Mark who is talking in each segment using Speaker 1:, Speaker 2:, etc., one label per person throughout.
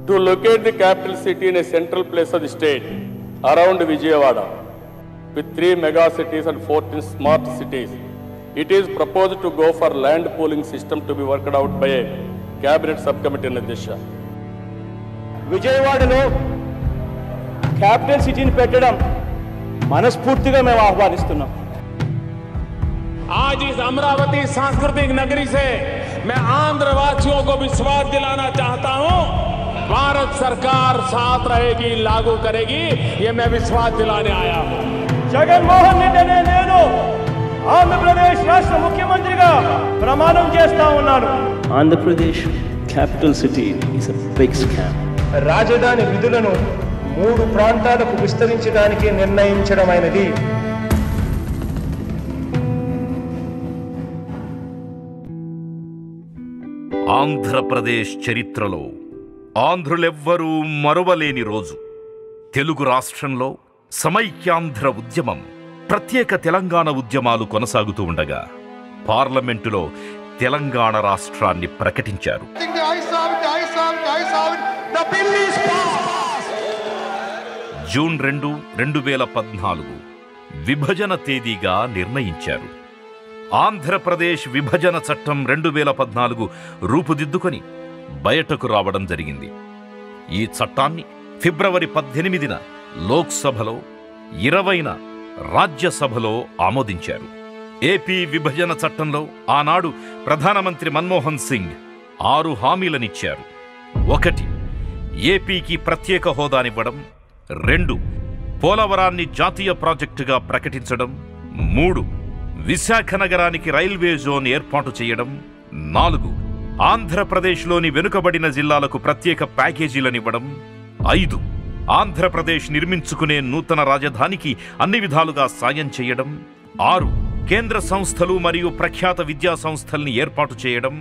Speaker 1: to locate the capital city in a central place of the state around Vijayawada with 3 mega cities and 14 smart cities. It is proposed to go for land pooling system to be worked out by a cabinet subcommittee in Adisha.
Speaker 2: విజయవాడలో capital సిటీని పెట్టడం మనస్ఫూర్తిగా మేము ఆహ్వానిస్తున్నాం.
Speaker 3: आज इस अमरावती सांस्कृतिक नगरी से मैं आंध्र वासियों को विश्वास दिलाना चाहता हूं, भारत सरकार साथ रहेगी, लागू करेगी, ये मैं विश्वास दिलाने आया हूं.
Speaker 2: జగన్మోహన్ రెడ్డి అనే నేను ఆంధ్రప్రదేశ్ రాష్ట్ర ముఖ్యమంత్రిగా ప్రమాణం చేస్తా ఉన్నాను.
Speaker 4: Andhra Pradesh capital city is a big scam.
Speaker 2: రాజధాని విధులను 3 ప్రాంతాలకు విస్తరించడానికి నిర్ణయించడమైనది.
Speaker 5: ఆంధ్రప్రదేశ్ చరిత్రలో ఆంధ్రులెవ్వరూ మరువలేని రోజు. తెలుగు రాష్ట్రంలో సమైక్యాంధ్ర ఉద్యమం, ప్రత్యేక తెలంగాణ ఉద్యమాలు కొనసాగుతూ ఉండగా పార్లమెంటులో తెలంగాణ రాష్ట్రాన్ని ప్రకటించారు. జూన్ 2, 2014 విభజన తేదీగా నిర్ణయించారు. ఆంధ్రప్రదేశ్ విభజన చట్టం 2014 రూపుదిద్దుకొని బయటకు రావడం జరిగింది. ఈ చట్టాన్ని ఫిబ్రవరి 18న లోక్సభలో, 20న రాజ్యసభలో ఆమోదించారు. ఏపీ విభజన చట్టంలో ఆనాడు ప్రధానమంత్రి మన్మోహన్ సింగ్ 6 హామీలనిచ్చారు. 1. ఏపీకి ప్రత్యేక హోదానివ్వడం. 2. పోలవరాన్ని జాతీయ ప్రాజెక్టుగా ప్రకటించడం. 3. విశాఖ నగరానికి రైల్వే జోన్ ఏర్పాటు చేయడం. 4. ఆంధ్రప్రదేశ్లోని వెనుకబడిన జిల్లాలకు ప్రత్యేక ప్యాకేజీలనివ్వడం. 5. ఆంధ్రప్రదేశ్ నిర్మించుకునే నూతన రాజధానికి అన్ని విధాలుగా సాయం చేయడం. 6. కేంద్ర సంస్థలు మరియు ప్రఖ్యాత విద్యా సంస్థల్ని ఏర్పాటు చేయడం.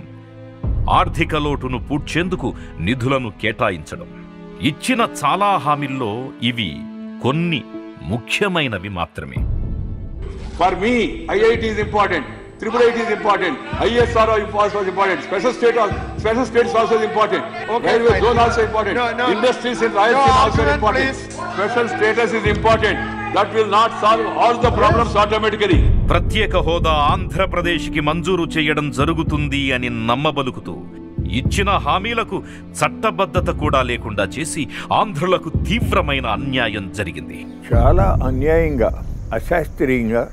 Speaker 5: ఆర్థిక లోటును పూడ్చేందుకు నిధులను కేటాయించడం. ఇచ్చిన చాలా హామీల్లో ఇవి కొన్ని ముఖ్యమైనవి మాత్రమే.
Speaker 6: For me, IIT is important, IIIT is important, ISRO was important, special states also is important, railway zone also important, industries in Rayalaseema also important, special status is important. That will not solve all the problems automatically.
Speaker 5: ప్రత్యేక హోదా ఆంధ్రప్రదేశ్కి మంజూరు చేయడం జరుగుతుంది అని నమ్మబలుకుతూ ఇచ్చిన హామీలకు చట్టబద్ధత కూడా లేకుండా చేసి ఆంధ్రులకు తీవ్రమైన అన్యాయం జరిగింది.
Speaker 7: చాలా అన్యాయంగా, అశాస్త్రీయంగా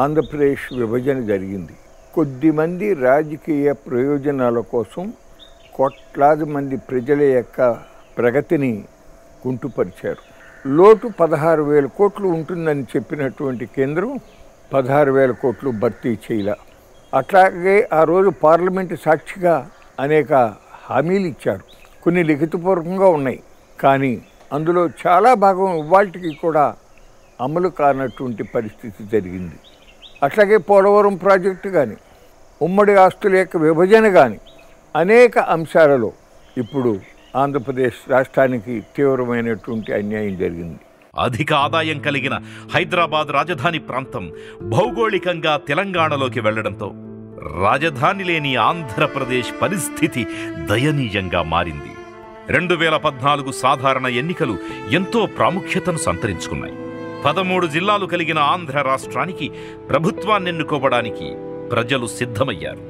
Speaker 7: ఆంధ్రప్రదేశ్ విభజన జరిగింది. కొద్దిమంది రాజకీయ ప్రయోజనాల కోసం కోట్లాది మంది ప్రజల యొక్క ప్రగతిని కుంటుపరిచారు. లోటు 16,000 కోట్లు ఉంటుందని చెప్పినటువంటి కేంద్రం 16,000 కోట్లు భర్తీ చేయలే. అట్లాగే ఆ రోజు పార్లమెంటు సాక్షిగా అనేక హామీలు ఇచ్చారు. కొన్ని లిఖితపూర్వకంగా ఉన్నాయి, కానీ అందులో చాలా భాగం ఇవాళకి కూడా అమలు కానటువంటి పరిస్థితి జరిగింది. అట్లాగే పోలవరం ప్రాజెక్టు కానీ, ఉమ్మడి ఆస్తుల యొక్క విభజన కానీ అనేక అంశాలలో ఇప్పుడు ఆంధ్రప్రదేశ్ రాష్ట్రానికి తీవ్రమైనటువంటి అన్యాయం జరిగింది.
Speaker 5: అధిక ఆదాయం కలిగిన హైదరాబాద్ రాజధాని ప్రాంతం భౌగోళికంగా తెలంగాణలోకి వెళ్లడంతో రాజధాని లేని ఆంధ్రప్రదేశ్ పరిస్థితి దయనీయంగా మారింది. 2014 సాధారణ ఎన్నికలు ఎంతో ప్రాముఖ్యతను సంతరించుకున్నాయి. 13 జిల్లాలు కలిగిన ఆంధ్ర రాష్ట్రానికి ప్రభుత్వాన్నెన్నుకోవడానికి ప్రజలు సిద్ధమయ్యారు.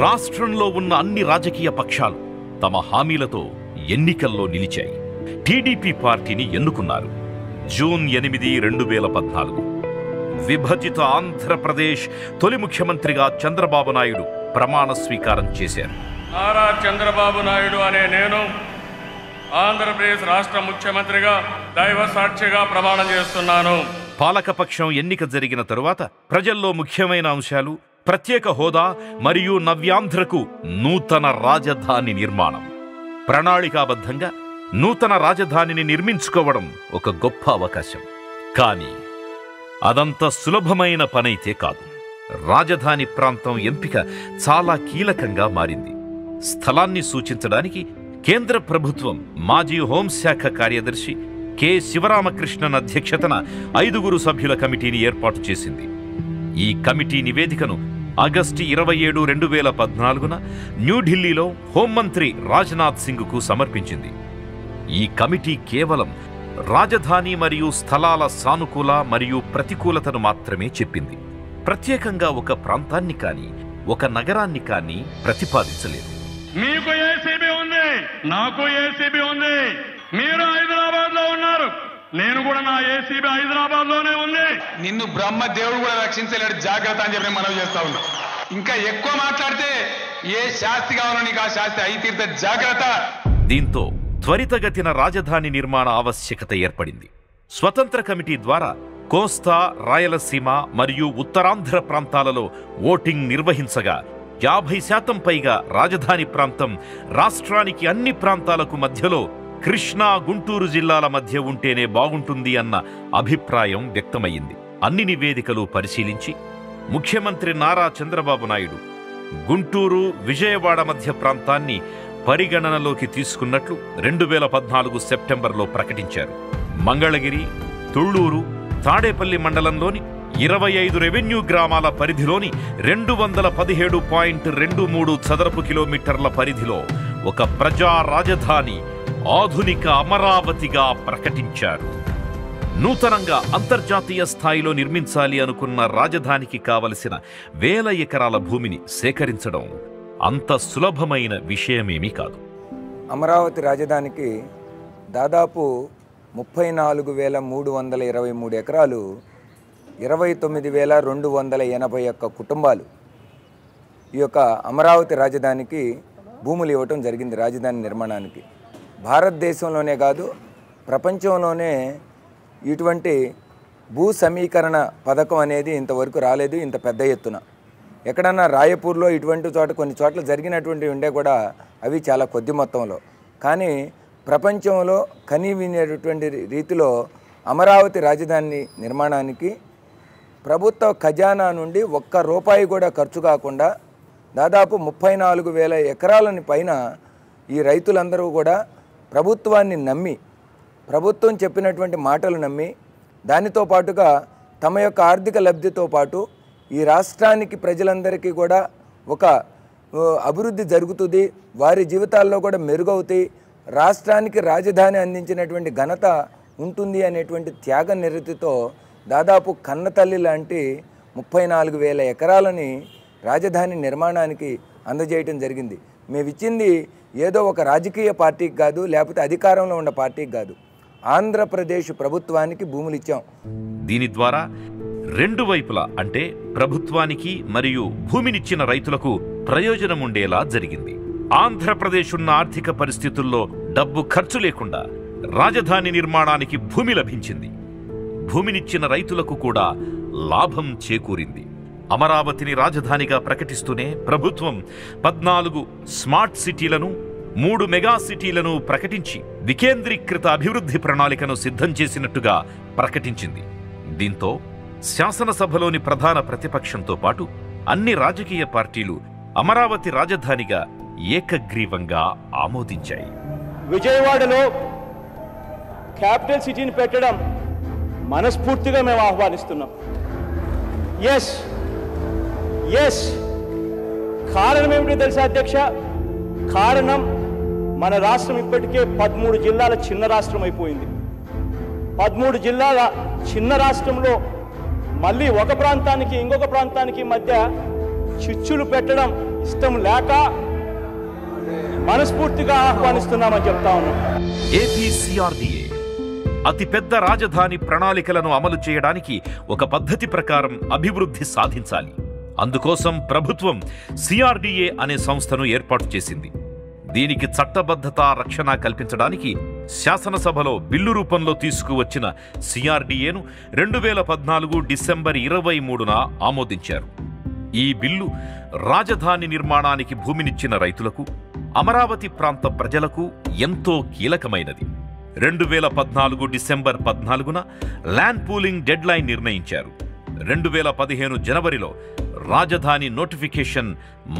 Speaker 5: రాష్ట్రంలో ఉన్న అన్ని రాజకీయ పక్షాలు తమ హామీలతో ఎన్నికల్లో నిలిచాయి. టీడీపీ పార్టీని ఎన్నుకున్నారు. జూన్ 8, 2014 విభజిత ఆంధ్రప్రదేశ్ తొలి ముఖ్యమంత్రిగా చంద్రబాబు నాయుడు ప్రమాణ స్వీకారం చేశారు.
Speaker 1: నారా చంద్రబాబు నాయుడు అనే నేను ఆంధ్రప్రదేశ్ రాష్ట్ర ముఖ్యమంత్రిగా దైవ సాక్షిగా ప్రమాణం చేస్తున్నాను.
Speaker 5: పాలకపక్షం ఎన్నిక జరిగిన తరువాత ప్రజల్లో ముఖ్యమైన అంశాలు ప్రత్యేక హోదా మరియు నవ్యాంధ్రకు నూతన రాజధాని నిర్మాణం. ప్రణాళికాబద్ధంగా నూతన రాజధానిని నిర్మించుకోవడం ఒక గొప్ప అవకాశం. కానీ అదంత సులభమైన పనైతే కాదు. రాజధాని ప్రాంతం ఎంపిక చాలా కీలకంగా మారింది. స్థలాన్ని సూచించడానికి కేంద్ర ప్రభుత్వం మాజీ హోంశాఖ కార్యదర్శి కె శివరామకృష్ణన్ అధ్యక్షతన 5 సభ్యుల కమిటీని ఏర్పాటు చేసింది. ఈ కమిటీ నివేదికను ఆగస్టు 27, 2014 న్యూఢిల్లీలో హోంమంత్రి రాజ్నాథ్ సింగ్కు సమర్పించింది. ఈ కమిటీ కేవలం రాజధాని మరియు స్థలాల సానుకూల మరియు ప్రతికూలతను మాత్రమే చెప్పింది. ప్రత్యేకంగా ఒక ప్రాంతాన్ని కానీ ఒక నగరాన్ని కానీ ప్రతిపాదించలేదు.
Speaker 8: మీకు ఏసీబీ ఉంది, నాకు ఏసీబీ ఉంది. మీరు హైదరాబాద్ లో ఉన్నారు, నేను కూడా నా ఏసీబీ హైదరాబాద్ లోనే ఉంది.
Speaker 9: నిన్ను బ్రహ్మ దేవుడు కూడా రక్షించలేడు, జాగ్రత్త అని చెప్పి మనవి చేస్తా ఉన్నా. ఇంకా ఎక్కువ మాట్లాడితే ఏ శాస్తి కావాలో నీకు ఆ శాస్తి అయి తీర్త, జాగ్రత్త.
Speaker 5: దీంతో త్వరితగతిన రాజధాని నిర్మాణ ఆవశ్యకత ఏర్పడింది. స్వతంత్ర కమిటీ ద్వారా కోస్తా, రాయలసీమ మరియు ఉత్తరాంధ్ర ప్రాంతాలలో ఓటింగ్ నిర్వహించగా 50% పైగా రాజధాని ప్రాంతం రాష్ట్రానికి అన్ని ప్రాంతాలకు మధ్యలో కృష్ణా, గుంటూరు జిల్లాల మధ్య ఉంటేనే బాగుంటుంది అన్న అభిప్రాయం వ్యక్తమయ్యింది. అన్ని నివేదికలు పరిశీలించి ముఖ్యమంత్రి నారా చంద్రబాబు నాయుడు గుంటూరు, విజయవాడ మధ్య ప్రాంతాన్ని పరిగణనలోకి తీసుకున్నట్లు 2014 సెప్టెంబర్లో ప్రకటించారు. మంగళగిరి, తుళ్లూరు, తాడేపల్లి మండలంలోని 25 రెవెన్యూ గ్రామాల పరిధిలోని 217.23 చదరపు కిలోమీటర్ల పరిధిలో ఒక ప్రజా రాజధాని ఆధునిక అమరావతిగా ప్రకటించారు. నూతనంగా అంతర్జాతీయ స్థాయిలో నిర్మించాలి అనుకున్న రాజధానికి కావలసిన 1000 ఎకరాల భూమిని సేకరించడం అంత సులభమైన విషయమేమీ కాదు.
Speaker 10: అమరావతి రాజధానికి దాదాపు 34,323 ఎకరాలు, 29,281 కుటుంబాలు ఈ యొక్క అమరావతి రాజధానికి భూములు ఇవ్వటం జరిగింది. రాజధాని నిర్మాణానికి భారతదేశంలోనే కాదు ప్రపంచంలోనే ఇటువంటి భూ సమీకరణ పథకం అనేది ఇంతవరకు రాలేదు ఇంత పెద్ద ఎత్తున. ఎక్కడన్నా రాయపూర్లో ఇటువంటి చోట కొన్ని చోట్ల జరిగినటువంటివి ఉండే కూడా అవి చాలా కొద్ది మొత్తంలో, కానీ ప్రపంచంలో కనీవినేటువంటి రీతిలో అమరావతి రాజధాని నిర్మాణానికి ప్రభుత్వ ఖజానా నుండి ఒక్క రూపాయి కూడా ఖర్చు కాకుండా దాదాపు 34,000 ఎకరాలని పైన ఈ రైతులందరూ కూడా ప్రభుత్వాన్ని నమ్మి, ప్రభుత్వం చెప్పినటువంటి మాటలు నమ్మి, దానితో పాటుగా తమ యొక్క ఆర్థిక లబ్ధితో పాటు ఈ రాష్ట్రానికి ప్రజలందరికీ కూడా ఒక అభివృద్ధి జరుగుతుంది, వారి జీవితాల్లో కూడా మెరుగవుతాయి, రాష్ట్రానికి రాజధాని అందించినటువంటి ఘనత ఉంటుంది అనేటువంటి త్యాగ నిరతితో దాదాపు కన్నతల్లి లాంటి 34,000 ఎకరాలని రాజధాని నిర్మాణానికి అందజేయటం జరిగింది. మేము ఇచ్చింది ఏదో ఒక రాజకీయ పార్టీకి కాదు, లేకపోతే అధికారంలో ఉన్న పార్టీకి కాదు, ఆంధ్రప్రదేశ్ ప్రభుత్వానికి భూములు ఇచ్చాం.
Speaker 5: దీని ద్వారా రెండు వైపులా అంటే ప్రభుత్వానికి మరియు భూమినిచ్చిన రైతులకు ప్రయోజనం ఉండేలా జరిగింది. ఆంధ్రప్రదేశ్ ఉన్న ఆర్థిక పరిస్థితుల్లో డబ్బు ఖర్చు లేకుండా రాజధాని నిర్మాణానికి భూమి లభించింది. భూమినిచ్చిన రైతులకు కూడా లాభం చేకూరింది. అమరావతిని రాజధానిగా ప్రకటిస్తూనే ప్రభుత్వం 14 స్మార్ట్ సిటీలను, 3 మెగా సిటీలను ప్రకటించి వికేంద్రీకృత అభివృద్ధి ప్రణాళికను సిద్ధం చేసినట్టుగా ప్రకటించింది. దీంతో శాసనసభలోని ప్రధాన ప్రతిపక్షంతో పాటు అన్ని రాజకీయ పార్టీలు అమరావతి రాజధానిగా ఏకగ్రీవంగా ఆమోదించాయి.
Speaker 2: విజయవాడలో క్యాపిటల్ సిటీని పెట్టడం మనస్ఫూర్తిగా మేము ఆహ్వానిస్తున్నాం. ఎస్ కారణం ఏమిటో తెలుసా అధ్యక్ష? కారణం మన రాష్ట్రం ఇప్పటికే 13 జిల్లాల చిన్న రాష్ట్రం అయిపోయింది. 13 జిల్లాల చిన్న రాష్ట్రంలో మళ్ళీ ఒక ప్రాంతానికి ఇంకొక ప్రాంతానికి మధ్య చిచ్చులు పెట్టడం ఇష్టం లేక మనస్ఫూర్తిగా ఆహ్వానిస్తున్నామని చెప్తా ఉన్నాం.
Speaker 5: ఏపీసీఆర్డీఏ అతిపెద్ద రాజధాని ప్రణాళికలను అమలు చేయడానికి ఒక పద్ధతి ప్రకారం అభివృద్ధి సాధించాలి. అందుకోసం ప్రభుత్వం సిఆర్డీఏ అనే సంస్థను ఏర్పాటు చేసింది. దీనికి చట్టబద్ధత, రక్షణ కల్పించడానికి శాసనసభలో బిల్లు రూపంలో తీసుకువచ్చిన సిఆర్డీఏను 2014 డిసెంబర్ 23న ఆమోదించారు. ఈ బిల్లు రాజధాని నిర్మాణానికి భూమినిచ్చిన రైతులకు, అమరావతి ప్రాంత ప్రజలకు ఎంతో కీలకమైనది. 2014 డిసెంబర్ 14న ల్యాండ్ పూలింగ్ డెడ్ లైన్ నిర్ణయించారు. 2015 జనవరిలో రాజధాని నోటిఫికేషన్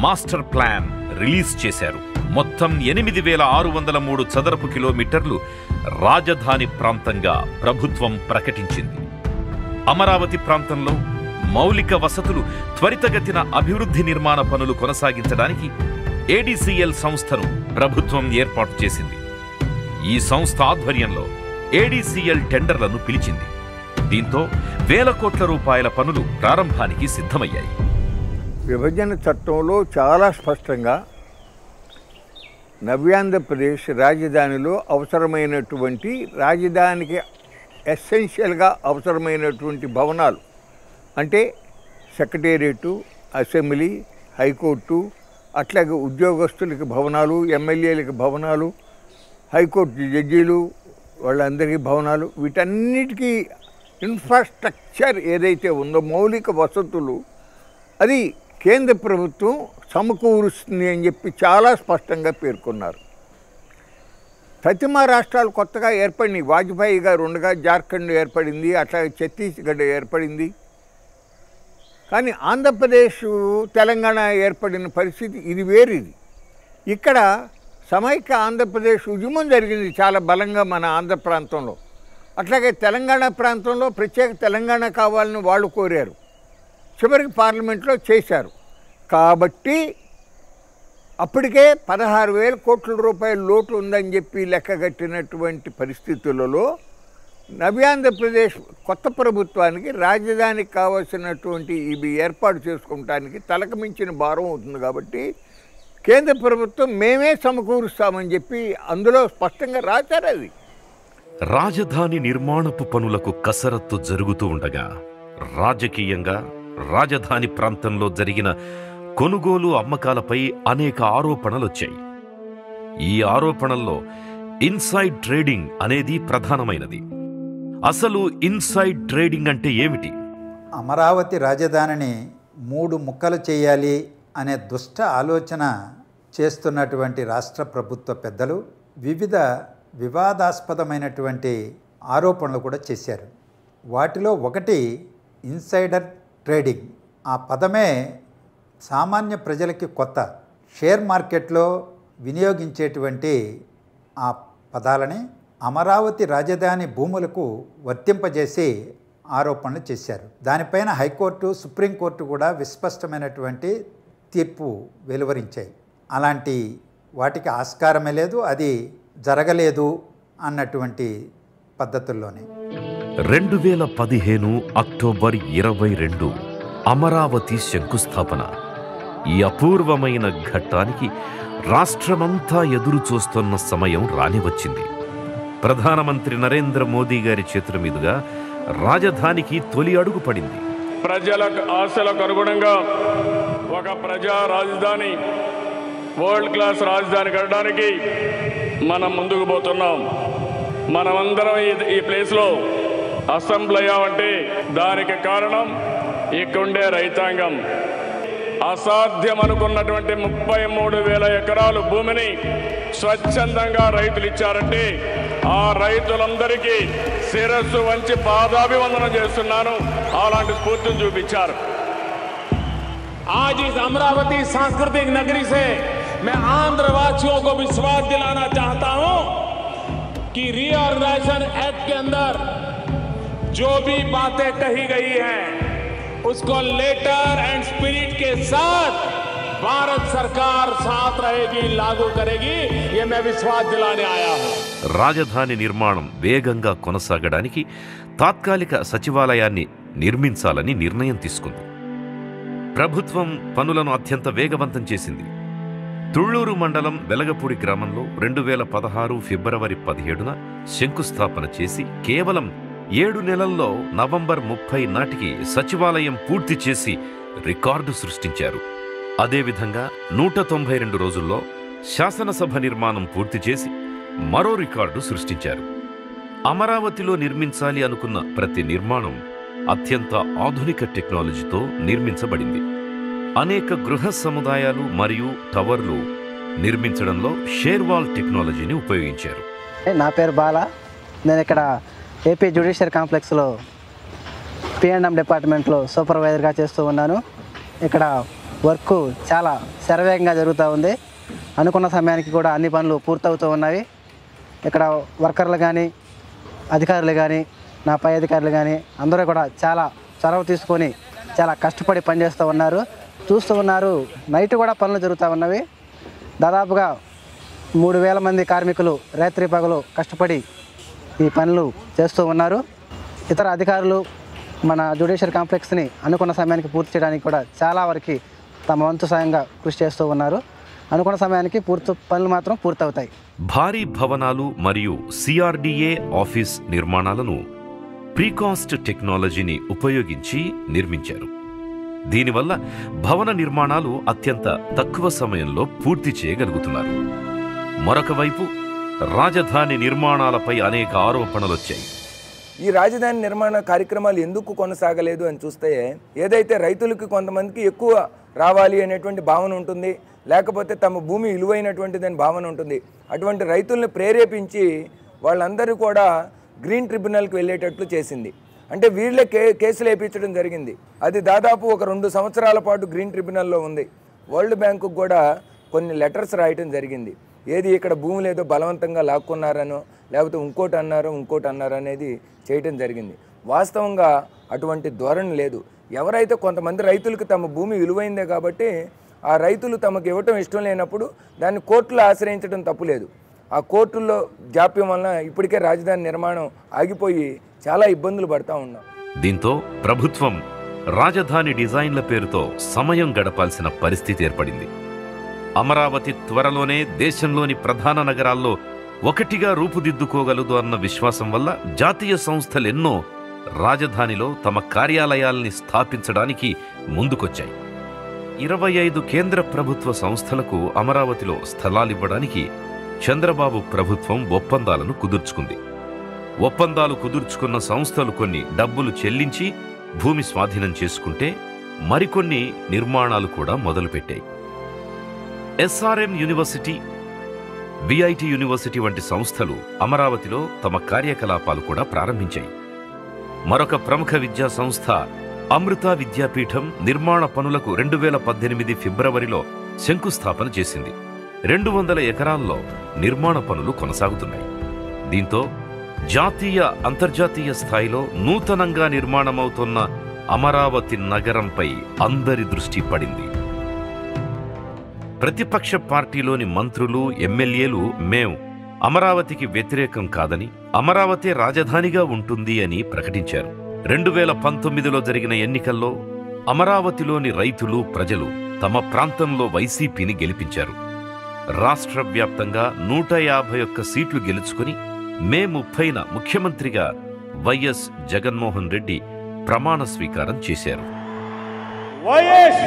Speaker 5: మాస్టర్ ప్లాన్ రిలీజ్ చేశారు. మొత్తం 8,603 చదరపు కిలోమీటర్లు రాజధాని ప్రాంతంగా ప్రభుత్వం ప్రకటించింది. అమరావతి ప్రాంతంలో మౌలిక వసతులు త్వరితగతిన అభివృద్ధి నిర్మాణ పనులు కొనసాగించడానికి ఏడీసీఎల్ సంస్థను ప్రభుత్వం ఏర్పాటు చేసింది. ఈ సంస్థ ఆధ్వర్యంలో ఏడీసీఎల్ టెండర్లను పిలిచింది. దీంతో వేల కోట్ల రూపాయల పనులు ప్రారంభానికి సిద్ధమయ్యాయి.
Speaker 7: విభజన చట్టంలో చాలా స్పష్టంగా నవ్యాంధ్రప్రదేశ్ రాజధానిలో అవసరమైనటువంటి రాజధానికి ఎసెన్షియల్గా అవసరమైనటువంటి భవనాలు అంటే సెక్రటేరియటు, అసెంబ్లీ, హైకోర్టు, అట్లాగే ఉద్యోగస్తులకి భవనాలు, ఎమ్మెల్యేలకి భవనాలు, హైకోర్టు జడ్జీలు వాళ్ళందరికీ భవనాలు, వీటన్నిటికీ ఇన్ఫ్రాస్ట్రక్చర్ ఏదైతే ఉందో మౌలిక వసతులు అది కేంద్ర ప్రభుత్వం సమకూరుస్తుంది అని చెప్పి చాలా స్పష్టంగా పేర్కొన్నారు. ప్రతిమా రాష్ట్రాలు కొత్తగా ఏర్పడినాయి. వాజ్పేయి గారు ఉండగా జార్ఖండ్ ఏర్పడింది, అట్లాగే ఛత్తీస్గఢ్ ఏర్పడింది. కానీ ఆంధ్రప్రదేశ్, తెలంగాణ ఏర్పడిన పరిస్థితి ఇది వేరేది. ఇక్కడ సమైక్య ఆంధ్రప్రదేశ్ ఉద్యమం జరిగింది చాలా బలంగా మన ఆంధ్ర ప్రాంతంలో. అట్లాగే తెలంగాణ ప్రాంతంలో ప్రత్యేక తెలంగాణ కావాలని వాళ్ళు కోరారు. చివరికి పార్లమెంట్లో చేశారు. కాబట్టి అప్పటికే 16,000 కోట్ల రూపాయల లోటు ఉందని చెప్పి లెక్కగట్టినటువంటి పరిస్థితులలో నవ్యాంధ్రప్రదేశ్ కొత్త ప్రభుత్వానికి రాజధానికి కావాల్సినటువంటి ఇవి ఏర్పాటు చేసుకోవడానికి తలకు మించిన భారం అవుతుంది. కాబట్టి కేంద్ర ప్రభుత్వం మేమే సమకూరుస్తామని చెప్పి అందులో స్పష్టంగా రాశారు. అది
Speaker 5: రాజధాని నిర్మాణపు పనులకు కసరత్తు జరుగుతూ ఉండగా రాజకీయంగా రాజధాని ప్రాంతంలో జరిగిన కొనుగోలు అమ్మకాలపై అనేక ఆరోపణలొచ్చాయి. ఈ ఆరోపణల్లో ఇన్సైడ్ ట్రేడింగ్ అనేది ప్రధానమైనది. అసలు ఇన్సైడ్ ట్రేడింగ్ అంటే ఏమిటి?
Speaker 11: అమరావతి రాజధానిని 3 ముక్కలు చేయాలి అనే దుష్ట ఆలోచన చేస్తున్నటువంటి రాష్ట్ర ప్రభుత్వ పెద్దలు వివిధ వివాదాస్పదమైనటువంటి ఆరోపణలు కూడా చేశారు. వాటిలో ఒకటి ఇన్సైడర్ ట్రేడింగ్. ఆ పదమే సామాన్య ప్రజలకి కొత్త. షేర్ మార్కెట్లో వినియోగించేటువంటి ఆ పదాలని అమరావతి రాజధాని భూములకు వర్తింపజేసి ఆరోపణలు చేశారు. దానిపైన హైకోర్టు, సుప్రీంకోర్టు కూడా విస్పష్టమైనటువంటి తీర్పు వెలువరించాయి. అలాంటి వాటికి ఆస్కారమే లేదు, అది జరగలేదు అన్నటువంటి పద్ధతుల్లోనే
Speaker 5: 2015 అక్టోబర్ 22 అమరావతి శంకుస్థాపన. ఈ అపూర్వమైన ఘట్టానికి రాష్ట్రమంతా ఎదురు చూస్తున్న సమయం రానివచ్చింది. ప్రధానమంత్రి నరేంద్ర మోదీ గారి చేతుల మీదుగా రాజధానికి తొలి అడుగు పడింది.
Speaker 1: ప్రజల ఆశలకు అనుగుణంగా ఒక ప్రజా రాజధాని, వరల్డ్ క్లాస్ రాజధాని కట్టడానికి మనం ముందుకు పోతున్నాం. మనమందరం ఈ ప్లేస్లో అసెంబ్లీ అయ్యామంటే దానికి కారణం ఇక్కడుండే రైతాంగం. అసాధ్యం అనుకున్నటువంటి 33,000 ఎకరాలు భూమిని స్వచ్ఛందంగా రైతులు ఇచ్చారంటే ఆ రైతులందరికీ శిరస్సు వంచి పాదాభివందనం చేస్తున్నాను. అలాంటి స్ఫూర్తిని చూపించారు.
Speaker 3: आज इस अमरावती सांस्कृतिक नगरी से मैं आंध्रवासियों को विश्वास दिलाना चाहता हूं कि रीऑर्गेनाइजेशन एक्ट के अंदर जो भी बातें कही गई हैं उसको लेटर एंड स्पिरिट के साथ भारत सरकार साथ रहेगी, लागू करेगी, ये मैं विश्वास दिलाने आया हूं.
Speaker 5: రాజధాని నిర్మాణం వేగంగా కొనసాగడానికి తాత్కాలిక సచివాలయాన్ని నిర్మించాలని నిర్ణయం తీసుకుంది. ప్రభుత్వం పనులను అత్యంత వేగవంతం చేసింది. తుళ్లూరు మండలం వెలగపూడి గ్రామంలో 2016 ఫిబ్రవరి 17న శంకుస్థాపన చేసి కేవలం 7 నెలల్లో నవంబర్ 30 నాటికి సచివాలయం పూర్తి చేసి రికార్డు సృష్టించారు. అదేవిధంగా 192 రోజుల్లో శాసనసభ నిర్మాణం పూర్తి చేసి మరో రికార్డు సృష్టించారు. అమరావతిలో నిర్మించాలి అనుకున్న ప్రతి నిర్మాణం అత్యంత ఆధునిక టెక్నాలజీతో నిర్మించబడింది. అనేక గృహ సముదాయాలు మరియు టవర్లు నిర్మించడంలో షేర్వాల్ టెక్నాలజీని ఉపయోగించారు.
Speaker 12: నా పేరు బాలా. నేను ఇక్కడ ఏపీ జ్యుడిషియల్ కాంప్లెక్స్లో P&M డిపార్ట్మెంట్లో సూపర్వైజర్గా చేస్తూ ఉన్నాను. ఇక్కడ వర్క్ చాలా శరవేగంగా జరుగుతూ ఉంది. అనుకున్న సమయానికి కూడా అన్ని పనులు పూర్తవుతూ ఉన్నవి. ఇక్కడ వర్కర్లు కానీ, అధికారులు కానీ, నా పై అధికారులు కానీ అందరూ కూడా చాలా చొరవ తీసుకొని చాలా కష్టపడి పనిచేస్తూ ఉన్నారు. చూస్తూ ఉన్నారు, నైట్ కూడా పనులు జరుగుతూ ఉన్నవి. దాదాపుగా 3000 మంది కార్మికులు రాత్రి పగలు కష్టపడి ఈ పనులు చేస్తూ ఉన్నారు. ఇతర అధికారులు మన జ్యుడిషియల్ కాంప్లెక్స్ని అనుకున్న సమయానికి పూర్తి చేయడానికి కూడా చాలా వరకు తమ వంతు సాయంగా కృషి చేస్తూ ఉన్నారు. అనుకున్న సమయానికి పనులు మాత్రం పూర్తవుతాయి.
Speaker 5: భారీ భవనాలు మరియు సిఆర్డీఏ ఆఫీస్ నిర్మాణాలను ప్రీకాస్ట్ టెక్నాలజీని ఉపయోగించి నిర్మించారు. దీనివల్ల భవన నిర్మాణాలు అత్యంత తక్కువ సమయంలో పూర్తి చేయగలుగుతున్నారు. మరొక వైపు రాజధాని నిర్మాణాలపై అనేక ఆరోపణలొచ్చాయి.
Speaker 10: ఈ రాజధాని నిర్మాణ కార్యక్రమాలు ఎందుకు కొనసాగలేదు అని చూస్తే, ఏదైతే రైతులకి కొంతమందికి ఎక్కువ రావాలి అనేటువంటి భావన ఉంటుంది, లేకపోతే తమ భూమి విలువైనటువంటిదని భావన ఉంటుంది. అటువంటి రైతుల్ని ప్రేరేపించి వాళ్ళందరూ కూడా గ్రీన్ ట్రిబ్యునల్కి వెళ్ళేటట్లు చేసింది. అంటే వీళ్ళే కేసులు వేయించడం జరిగింది. అది దాదాపు ఒక 2 సంవత్సరాల పాటు గ్రీన్ ట్రిబ్యునల్లో ఉంది. వరల్డ్ బ్యాంకుకు కూడా కొన్ని లెటర్స్ రాయటం జరిగింది. ఏది ఇక్కడ భూములు ఏదో బలవంతంగా లాక్కున్నారనో లేకపోతే ఇంకోటి అన్నారు అనేది చేయటం జరిగింది. వాస్తవంగా అటువంటి ధోరణి లేదు. ఎవరైతే కొంతమంది రైతులకు తమ భూమి విలువైందే కాబట్టి ఆ రైతులు తమకు ఇవ్వటం ఇష్టం లేనప్పుడు దాన్ని కోర్టులో ఆశ్రయించడం తప్పులేదు. ఆ కోర్టుల్లో జాప్యం వలన ఇప్పటికే రాజధాని నిర్మాణం ఆగిపోయి చాలా ఇబ్బందులు పడతా ఉన్నాం.
Speaker 5: దీంతో ప్రభుత్వం రాజధాని డిజైన్ల పేరుతో సమయం గడపాల్సిన పరిస్థితి ఏర్పడింది. అమరావతి త్వరలోనే దేశంలోని ప్రధాన నగరాల్లో ఒకటిగా రూపుదిద్దుకోగలదు అన్న విశ్వాసం వల్ల జాతీయ సంస్థలెన్నో రాజధానిలో తమ కార్యాలయాల్ని స్థాపించడానికి ముందుకొచ్చాయి. 25 కేంద్ర ప్రభుత్వ సంస్థలకు అమరావతిలో స్థలాలివ్వడానికి చంద్రబాబు ప్రభుత్వం ఒప్పందాలను కుదుర్చుకుంది. ఒప్పందాలు కుదుర్చుకున్న సంస్థలు కొన్ని డబ్బులు చెల్లించి భూమి స్వాధీనం చేసుకుంటే మరికొన్ని నిర్మాణాలు కూడా మొదలుపెట్టాయి. ఎస్ఆర్ఎం యూనివర్సిటీ, విఐటి యూనివర్సిటీ వంటి సంస్థలు అమరావతిలో తమ కార్యకలాపాలు కూడా ప్రారంభించాయి. మరొక ప్రముఖ విద్యా సంస్థ అమృత విద్యాపీఠం నిర్మాణ పనులకు 2018 ఫిబ్రవరిలో శంకుస్థాపన చేసింది. 200 ఎకరాల్లో నిర్మాణ పనులు కొనసాగుతున్నాయి. దీంతో జాతీయ అంతర్జాతీయ స్థాయిలో నూతనంగా నిర్మాణమవుతున్న అమరావతి నగరంపై అందరి దృష్టి పడింది. ప్రతిపక్ష పార్టీలోని మంత్రులు, ఎమ్మెల్యేలు మేం అమరావతికి వ్యతిరేకం కాదని, అమరావతి రాజధానిగా ఉంటుంది అని ప్రకటించారు. 2019లో జరిగిన ఎన్నికల్లో అమరావతిలోని రైతులు, ప్రజలు తమ ప్రాంతంలో వైసీపీని గెలిపించారు. రాష్ట్ర వ్యాప్తంగా 151 సీట్లు గెలుచుకుని మే 30న ముఖ్యమంత్రిగా వైఎస్ జగన్మోహన్ రెడ్డి ప్రమాణ స్వీకారం చేశారు.
Speaker 2: వైఎస్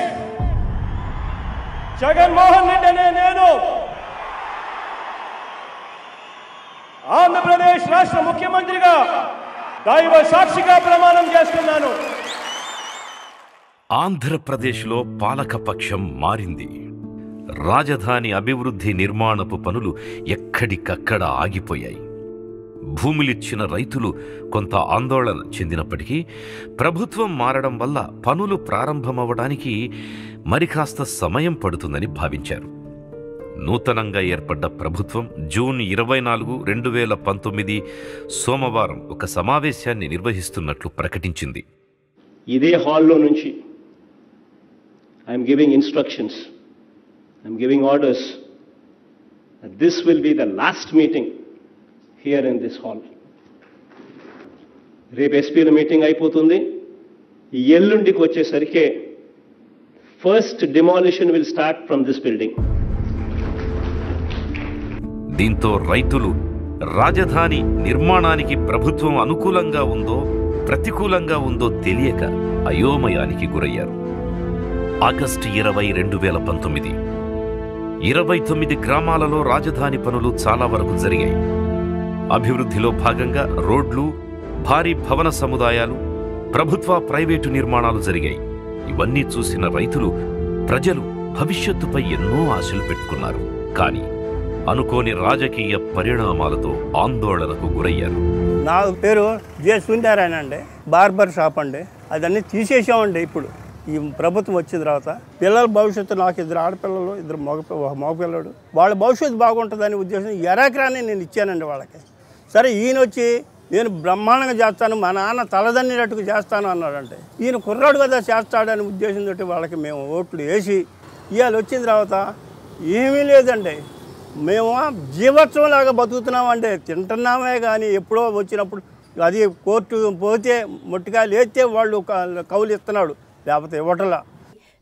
Speaker 2: జగన్మోహన్ రెడ్డి అనే నేను ఆంధ్రప్రదేశ్ రాష్ట్ర ముఖ్యమంత్రిగా దైవ సాక్షిగా ప్రమాణం చేస్తున్నాను.
Speaker 5: ఆంధ్రప్రదేశ్లో పాలకపక్షం మారింది. రాజధాని అభివృద్ధి నిర్మాణపు పనులు ఎక్కడికక్కడ ఆగిపోయాయి. భూములిచ్చిన రైతులు కొంత ఆందోళన చెందినప్పటికీ ప్రభుత్వం మారడం వల్ల పనులు ప్రారంభమవడానికి మరికాస్త సమయం పడుతుందని భావించారు. నూతనంగా ఏర్పడ్డ ప్రభుత్వం జూన్ 24, 2019 సోమవారం ఒక సమావేశాన్ని నిర్వహిస్తున్నట్లు ప్రకటించింది.
Speaker 4: ఇదే హాల్లో నుంచి I'm giving instructions, I'm giving orders. This will be the last meeting here in this hall. రేపు ఎస్పీల మీటింగ్ అయిపోతుంది. ఎల్లుండికి వచ్చేసరికి first demolition will start from this building.
Speaker 5: దీంతో రైతులు రాజధాని నిర్మాణానికి ప్రభుత్వం అనుకూలంగా ఉందో ప్రతికూలంగా ఉందో తెలియక అయోమయానికి గురయ్యారు. ఆగస్టు 20, 2019 29 గ్రామాలలో రాజధాని పనులు చాలా వరకు జరిగాయి. అభివృద్ధిలో భాగంగా రోడ్లు, భారీ భవన సముదాయాలు, ప్రభుత్వ ప్రైవేటు నిర్మాణాలు జరిగాయి. ఇవన్నీ చూసిన రైతులు, ప్రజలు భవిష్యత్తుపై ఎన్నో ఆశలు పెట్టుకున్నారు. కానీ అనుకోని రాజకీయ పరిణామాలతో ఆందోళనకు గురయ్యారు.
Speaker 13: నా పేరు జే సుందరాయణ అండి. బార్బర్ షాప్ అండి. అదన్నీ తీసేసామండి. ఇప్పుడు ఈ ప్రభుత్వం వచ్చిన తర్వాత పిల్లల భవిష్యత్తు, నాకు 2 ఆడపిల్లలు, 2 మగపిల్లడు, వాళ్ళ భవిష్యత్తు బాగుంటుందని ఉద్దేశం ఎకరాన్ని నేను ఇచ్చానండి వాళ్ళకి. సరే, ఈయన వచ్చి నేను బ్రహ్మాండంగా చేస్తాను, మా నాన్న తలదన్నినట్టుగా చేస్తాను అన్నాడంటే, ఈయన కుర్రాడు కదా చేస్తాడని ఉద్దేశంతో వాళ్ళకి మేము ఓట్లు వేసి ఇవాళ వచ్చిన తర్వాత ఏమీ లేదండి. మేము జీవోత్సవంలాగా బతుకుతున్నామంటే తింటున్నామే కానీ ఎప్పుడో వచ్చినప్పుడు అది కోర్టు పోతే మొట్టిగా లేస్తే వాళ్ళు కౌలు ఇస్తున్నాడు, లేకపోతే ఇవ్వటంలా.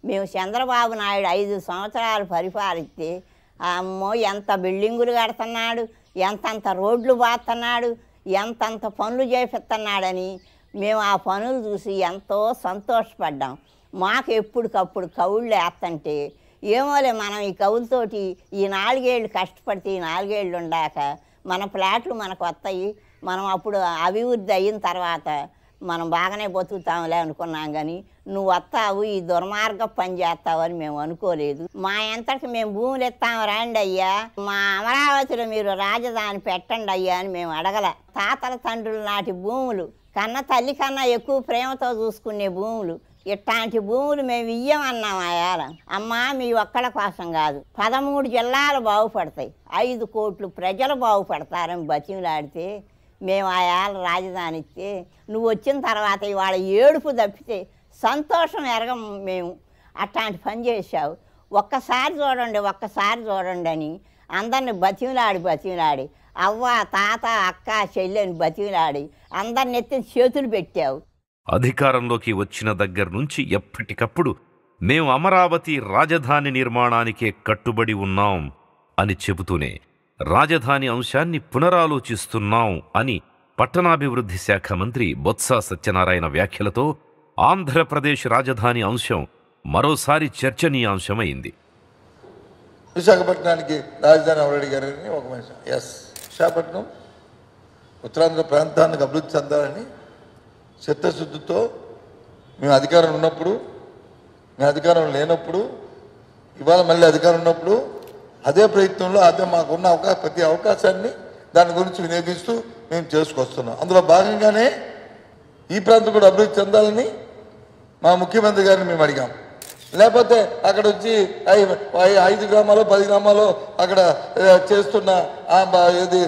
Speaker 14: మేము చంద్రబాబు నాయుడు 5 సంవత్సరాలు పరిపాలిస్తే అమ్మో ఎంత బిల్డింగులు కడుతున్నాడు, ఎంతంత రోడ్లు బాస్తున్నాడు, ఎంతంత పనులు చేపిస్తున్నాడని మేము ఆ పనులు చూసి ఎంతో సంతోషపడ్డాం. మాకు ఎప్పటికప్పుడు కౌళ్ళు వేస్తుంటే ఏమోలే మనం ఈ కౌలుతోటి ఈ 4 ఏళ్ళు కష్టపడితే ఈ 4 ఏళ్ళు ఉండాక మన ఫ్లాట్లు మనకు వస్తాయి, మనం అప్పుడు అభివృద్ధి అయిన తర్వాత మనం బాగానే బతుకుతాంలే అనుకున్నాం. కానీ నువ్వు వస్తావు ఈ దుర్మార్గ పని చేస్తావు అని మేము అనుకోలేదు. మా ఎంతటి మేము భూములు ఇస్తాము రండి అయ్యా, మా అమరావతిలో మీరు రాజధాని పెట్టండి అయ్యా అని మేము అడగల. తాతల తండ్రుల నాటి భూములు, కన్న తల్లి కన్నా ఎక్కువ ప్రేమతో చూసుకునే భూములు, ఇట్లాంటి భూములు మేము ఇయ్యమన్నాం. ఆయాల అమ్మా మీ ఒక్కళ్ళ కోసం కాదు, 13 జిల్లాలు బాగుపడతాయి, 5 కోట్ల ప్రజలు బాగుపడతారని బతిమలాడితే మేము ఆయాల రాజధాని ఇస్తే నువ్వు వచ్చిన తర్వాత ఇవాళ ఏడుపు తప్పితే సంతోషం ఎరగం. మేము అట్లాంటి పని చేసావు, ఒక్కసారి చూడండి అని అందరిని బతిమలాడి అవ్వ తాత అక్క చెల్లెని బతిమలాడి అందరిని ఎత్తి చేతులు పెట్టావు.
Speaker 5: అధికారంలోకి వచ్చిన దగ్గర నుంచి ఎప్పటికప్పుడు మేము అమరావతి రాజధాని నిర్మాణానికే కట్టుబడి ఉన్నాం అని చెబుతూనే రాజధాని అంశాన్ని పునరాలోచిస్తున్నాం అని పట్టణాభివృద్ధి శాఖ మంత్రి బొత్స సత్యనారాయణ వ్యాఖ్యలతో ఆంధ్రప్రదేశ్ రాజధాని అంశం మరోసారి చర్చనీయాంశమైంది.
Speaker 15: విశాఖపట్నానికి రాజధాని ఎవరు అడిగారని ఒక మనిషి, ఎస్ విశాఖపట్నం ఉత్తరాంధ్ర ప్రాంతానికి అభివృద్ధి చెందాలని చిత్తశుద్ధితో మేము అధికారం ఉన్నప్పుడు, మేము అధికారం లేనప్పుడు, ఇవాళ మళ్ళీ అధికారం ఉన్నప్పుడు అదే ప్రయత్నంలో అదే మాకున్న ప్రతి అవకాశాన్ని దాని గురించి వినియోగిస్తూ మేము చేసుకొస్తున్నాం. అందులో భాగంగానే ఈ ప్రాంతం కూడా అభివృద్ధి చెందాలని మా ముఖ్యమంత్రి గారిని మేము అడిగాం. లేకపోతే అక్కడ వచ్చి 5 గ్రామాలు 10 గ్రామాలు అక్కడ చేస్తున్న ఇది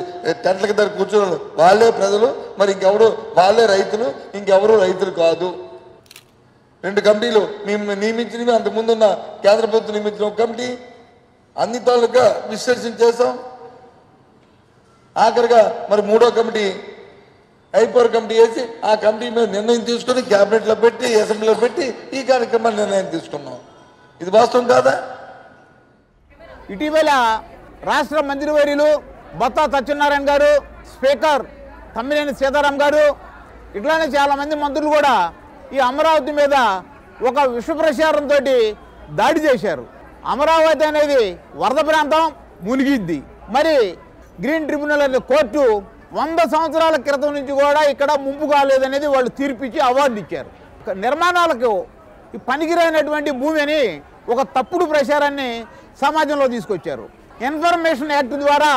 Speaker 15: టెంట్ల కింద కూర్చున్న వాళ్ళే ప్రజలు, మరి ఇంకెవరు వాళ్ళే రైతులు, ఇంకెవరు రైతులు కాదు. 2 కమిటీలు మేము నియమించినవి, అంతకుముందున్న కేంద్ర ప్రభుత్వం నియమించిన ఒక కమిటీ అన్ని తాలూకా విశ్లేషణ చేసాం. ఆఖరిగా మరి 3వ కమిటీ హైపవర్ కమిటీ వేసి ఆ కమిటీ మీద నిర్ణయం తీసుకుని క్యాబినెట్లో పెట్టి అసెంబ్లీలో పెట్టి ఈ కార్యక్రమాన్ని నిర్ణయం తీసుకున్నాం. ఇది వాస్తవం కాదా?
Speaker 16: ఇటీవల రాష్ట్ర మంత్రివర్యులు బొత్స సత్యనారాయణ గారు, స్పీకర్ తమ్మినేని సీతారాం గారు, ఇట్లానే చాలామంది మంత్రులు కూడా ఈ అమరావతి మీద ఒక విష ప్రచారంతో దాడి చేశారు. అమరావతి అనేది వరద ప్రాంతం, మునిగిద్ది. మరి గ్రీన్ ట్రిబ్యునల్ అనే కోర్టు 100 సంవత్సరాల క్రితం నుంచి కూడా ఇక్కడ ముంపు కాలేదనేది వాళ్ళు తీర్పిచ్చి అవార్డు ఇచ్చారు. నిర్మాణాలకు పనికిరైనటువంటి భూమిని ఒక తప్పుడు ప్రచారాన్ని సమాజంలో తీసుకొచ్చారు. ఇన్ఫర్మేషన్ యాక్ట్ ద్వారా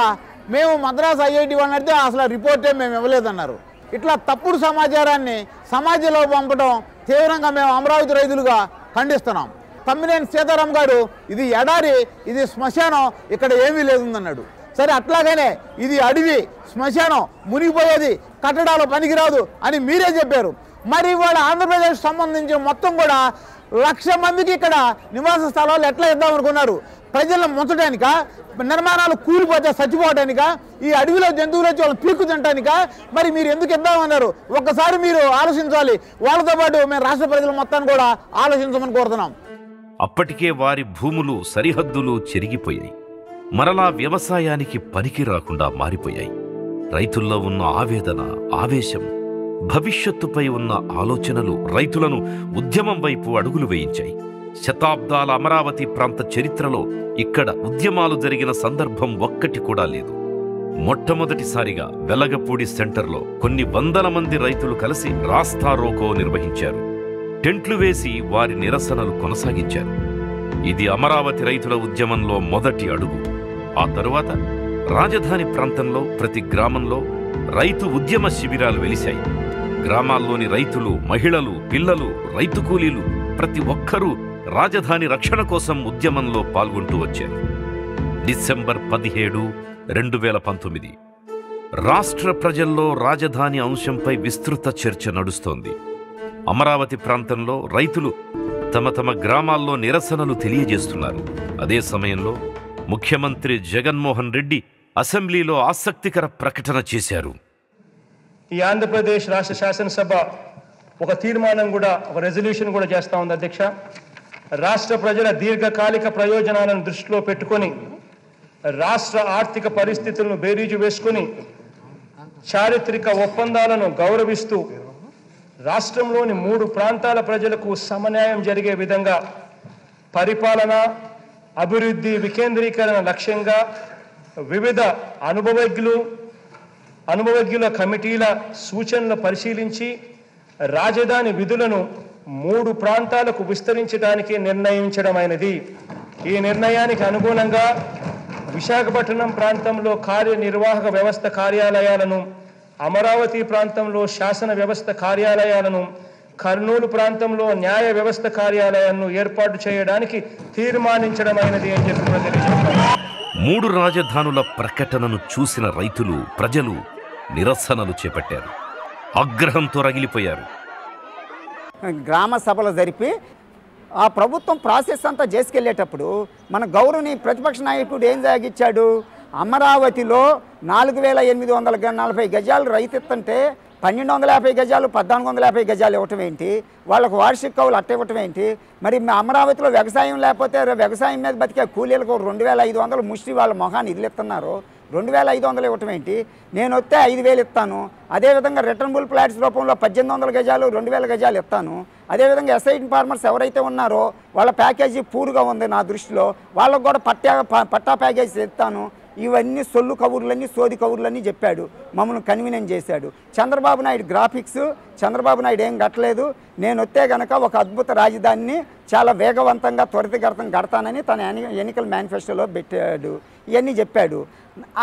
Speaker 16: మేము మద్రాసు ఐఐటి వాళ్ళని అడిగితే అసలు రిపోర్టే మేము ఇవ్వలేదన్నారు. ఇట్లా తప్పుడు సమాచారాన్ని సమాజంలో పంపడం తీవ్రంగా మేము అమరావతి రైతులుగా ఖండిస్తున్నాం. తమ్మినేని సీతారాం గారు ఇది ఎడారి, ఇది శ్మశానం, ఇక్కడ ఏమీ లేదన్నాడు. సరే అట్లాగనే ఇది అడవి, శ్మశానం, మునిగిపోయేది, కట్టడాలు పనికిరాదు అని మీరే చెప్పారు. మరి వాళ్ళ ఆంధ్రప్రదేశ్ సంబంధించిన మొత్తం కూడా 1,00,000 మందికి ఇక్కడ నివాస స్థలాలు ఎట్లా ఇద్దాం అనుకున్నారు? ప్రజలను ముంచడానికా, నిర్మాణాలు కూలిపోతే చచ్చిపోవడానికా, ఈ అడవిలో జంతువులు వచ్చి వాళ్ళు పీక్కు తినడానికా? మరి మీరు ఎందుకు ఇద్దామన్నారు? ఒక్కసారి మీరు ఆలోచించాలి. వాళ్ళతో పాటు మేము రాష్ట్ర ప్రజల మొత్తాన్ని కూడా ఆలోచించమని కోరుతున్నాం.
Speaker 5: అప్పటికే వారి భూములు సరిహద్దులు చెరిగిపోయాయి, మరలా వ్యవసాయానికి పనికి రాకుండా మారిపోయాయి. రైతుల్లో ఉన్న ఆవేదన, ఆవేశం, భవిష్యత్తుపై ఉన్న ఆలోచనలు రైతులను ఉద్యమం వైపు అడుగులు వేయించాయి. శతాబ్దాల అమరావతి ప్రాంత చరిత్రలో ఇక్కడ ఉద్యమాలు జరిగిన సందర్భం ఒక్కటి కూడా లేదు. మొట్టమొదటిసారిగా వెలగపూడి సెంటర్లో కొన్ని వందల మంది రైతులు కలిసి రాస్తా రోకో నిర్వహించారు. టెంట్లు వేసి వారి నిరసనలు కొనసాగించారు. ఇది అమరావతి రైతుల ఉద్యమంలో మొదటి అడుగు. ఆ తరువాత రాజధాని ప్రాంతంలో ప్రతి గ్రామంలో రైతు ఉద్యమ శిబిరాలు వెలిశాయి. గ్రామాల్లోని రైతులు, మహిళలు, పిల్లలు, రైతు కూలీలు ప్రతి ఒక్కరూ రాజధాని రక్షణ కోసం ఉద్యమంలో పాల్గొంటూ వచ్చారు. డిసెంబర్ 17, 2019 రాష్ట్ర ప్రజల్లో రాజధాని అంశంపై విస్తృత చర్చ నడుస్తోంది. అమరావతి ప్రాంతంలో రైతులు తమ గ్రామాల్లో నిరసనలు తెలియజేస్తున్నారు. అదే సమయంలో ముఖ్యమంత్రి జగన్మోహన్ రెడ్డి అసెంబ్లీలో ఆసక్తికర ప్రకటన చేశారు.
Speaker 2: ఈ ఆంధ్రప్రదేశ్ రాష్ట్ర శాసనసభ ఒక తీర్మానం కూడా, ఒక రెజల్యూషన్ కూడా చేస్తూ ఉంది అధ్యక్ష. రాష్ట్ర ప్రజల దీర్ఘకాలిక ప్రయోజనాలను దృష్టిలో పెట్టుకొని, రాష్ట్ర ఆర్థిక పరిస్థితులను బేరీజు వేసుకుని, చారిత్రక ఒప్పందాలను గౌరవిస్తూ రాష్ట్రంలోని 3 ప్రాంతాల ప్రజలకు సమన్యాయం జరిగే విధంగా పరిపాలన, అభివృద్ధి, వికేంద్రీకరణ లక్ష్యంగా వివిధ అనుభవజ్ఞుల కమిటీల సూచనలు పరిశీలించి రాజధాని విధులను 3 ప్రాంతాలకు విస్తరించడానికి నిర్ణయించడమైనది. ఈ నిర్ణయానికి అనుగుణంగా విశాఖపట్నం ప్రాంతంలో కార్యనిర్వాహక వ్యవస్థ కార్యాలయాలను, అమరావతి ప్రాంతంలో శాసన వ్యవస్థ కార్యాలయాలను, కర్నూలు ప్రాంతంలో న్యాయ వ్యవస్థ కార్యాలయాలను ఏర్పాటు చేయడానికి తీర్మానించడమైనది అని చెప్పి తెలియజేస్తారు.
Speaker 5: 3 రాజధానుల ప్రకటనను చూసిన రైతులు, ప్రజలు నిరసనలు చేపట్టారు. ఆగ్రహంతో రగిలిపోయారు.
Speaker 17: గ్రామ సభలు జరిపి ఆ ప్రభుత్వం ప్రాసెస్ అంతా చేసుకెళ్ళేటప్పుడు మన గౌరవనీయ ప్రతిపక్ష నాయకుడు ఏం సాగించాడు? అమరావతిలో 4840 గజాలు రైతు ఇస్తుంటే 1250 గజాలు 1450 గజాలు ఇవ్వటం ఏంటి? వాళ్ళకు వార్షిక కవులు అట్ట ఇవ్వటం ఏంటి? మరి అమరావతిలో వ్యవసాయం లేకపోతే వ్యవసాయం మీద బతికే కూలీలకు 2500 ముష్టి వాళ్ళ మొహాన్ని ఇదిలిస్తున్నారు. 2500 ఇవ్వటం ఏంటి? నేను వస్తే 5000 ఇస్తాను. అదేవిధంగా రిటర్నబుల్ ఫ్లాట్స్ రూపంలో 1800 గజాలు 2000 గజాలు ఇస్తాను. అదేవిధంగా ఎస్ఐటి ఫార్మర్స్ ఎవరైతే ఉన్నారో వాళ్ళ ప్యాకేజీ పూర్గా ఉంది నా దృష్టిలో, వాళ్ళకు కూడా పట్టా ప్యాకేజీ ఇస్తాను. ఇవన్నీ సొల్లు కబుర్లన్నీ, సోది కబుర్లన్నీ చెప్పాడు. మమ్మల్ని కన్వీనియన్స్ చేశాడు. చంద్రబాబు నాయుడు గ్రాఫిక్స్, చంద్రబాబు నాయుడు ఏం కట్టలేదు. నేను వస్తే కనుక ఒక అద్భుత రాజధానిని చాలా వేగవంతంగా త్వరితగతం కడతానని తన ఎన్నికల మేనిఫెస్టోలో పెట్టాడు. ఇవన్నీ చెప్పాడు.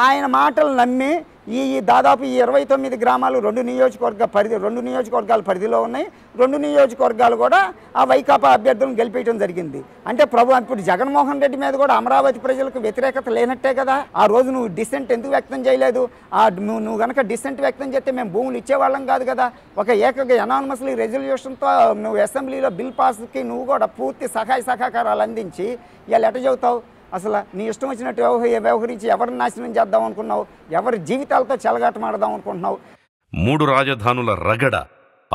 Speaker 17: ఆయన మాటలు నమ్మి ఈ దాదాపు 29 గ్రామాలు 2 నియోజకవర్గాల పరిధిలో ఉన్నాయి. 2 నియోజకవర్గాలు కూడా ఆ వైకాపా అభ్యర్థులను గెలిపేయడం జరిగింది. అంటే ఇప్పుడు జగన్మోహన్ రెడ్డి మీద కూడా అమరావతి ప్రజలకు వ్యతిరేకత లేనట్టే కదా. ఆ రోజు నువ్వు డిసెంట్ ఎందుకు వ్యక్తం చేయలేదు? నువ్వు కనుక డిసెంట్ వ్యక్తం చేస్తే మేము భూములు ఇచ్చేవాళ్ళం కాదు కదా. ఒక ఎనానిమస్లీ రెజల్యూషన్తో నువ్వు అసెంబ్లీలో బిల్ పాస్కి నువ్వు కూడా పూర్తి సహాయ సహకారాలు అందించి ఇవాళ ఎట చెబుతావు? అసలు నీ ఇష్టం వచ్చినట్టు వ్యవహరించి ఎవరిని నాశనం చేద్దాం అనుకున్నావు? ఎవరి జీవితాలతో చెలగాటమాడదాం అనుకుంటున్నావు?
Speaker 5: 3 రాజధానుల రగడ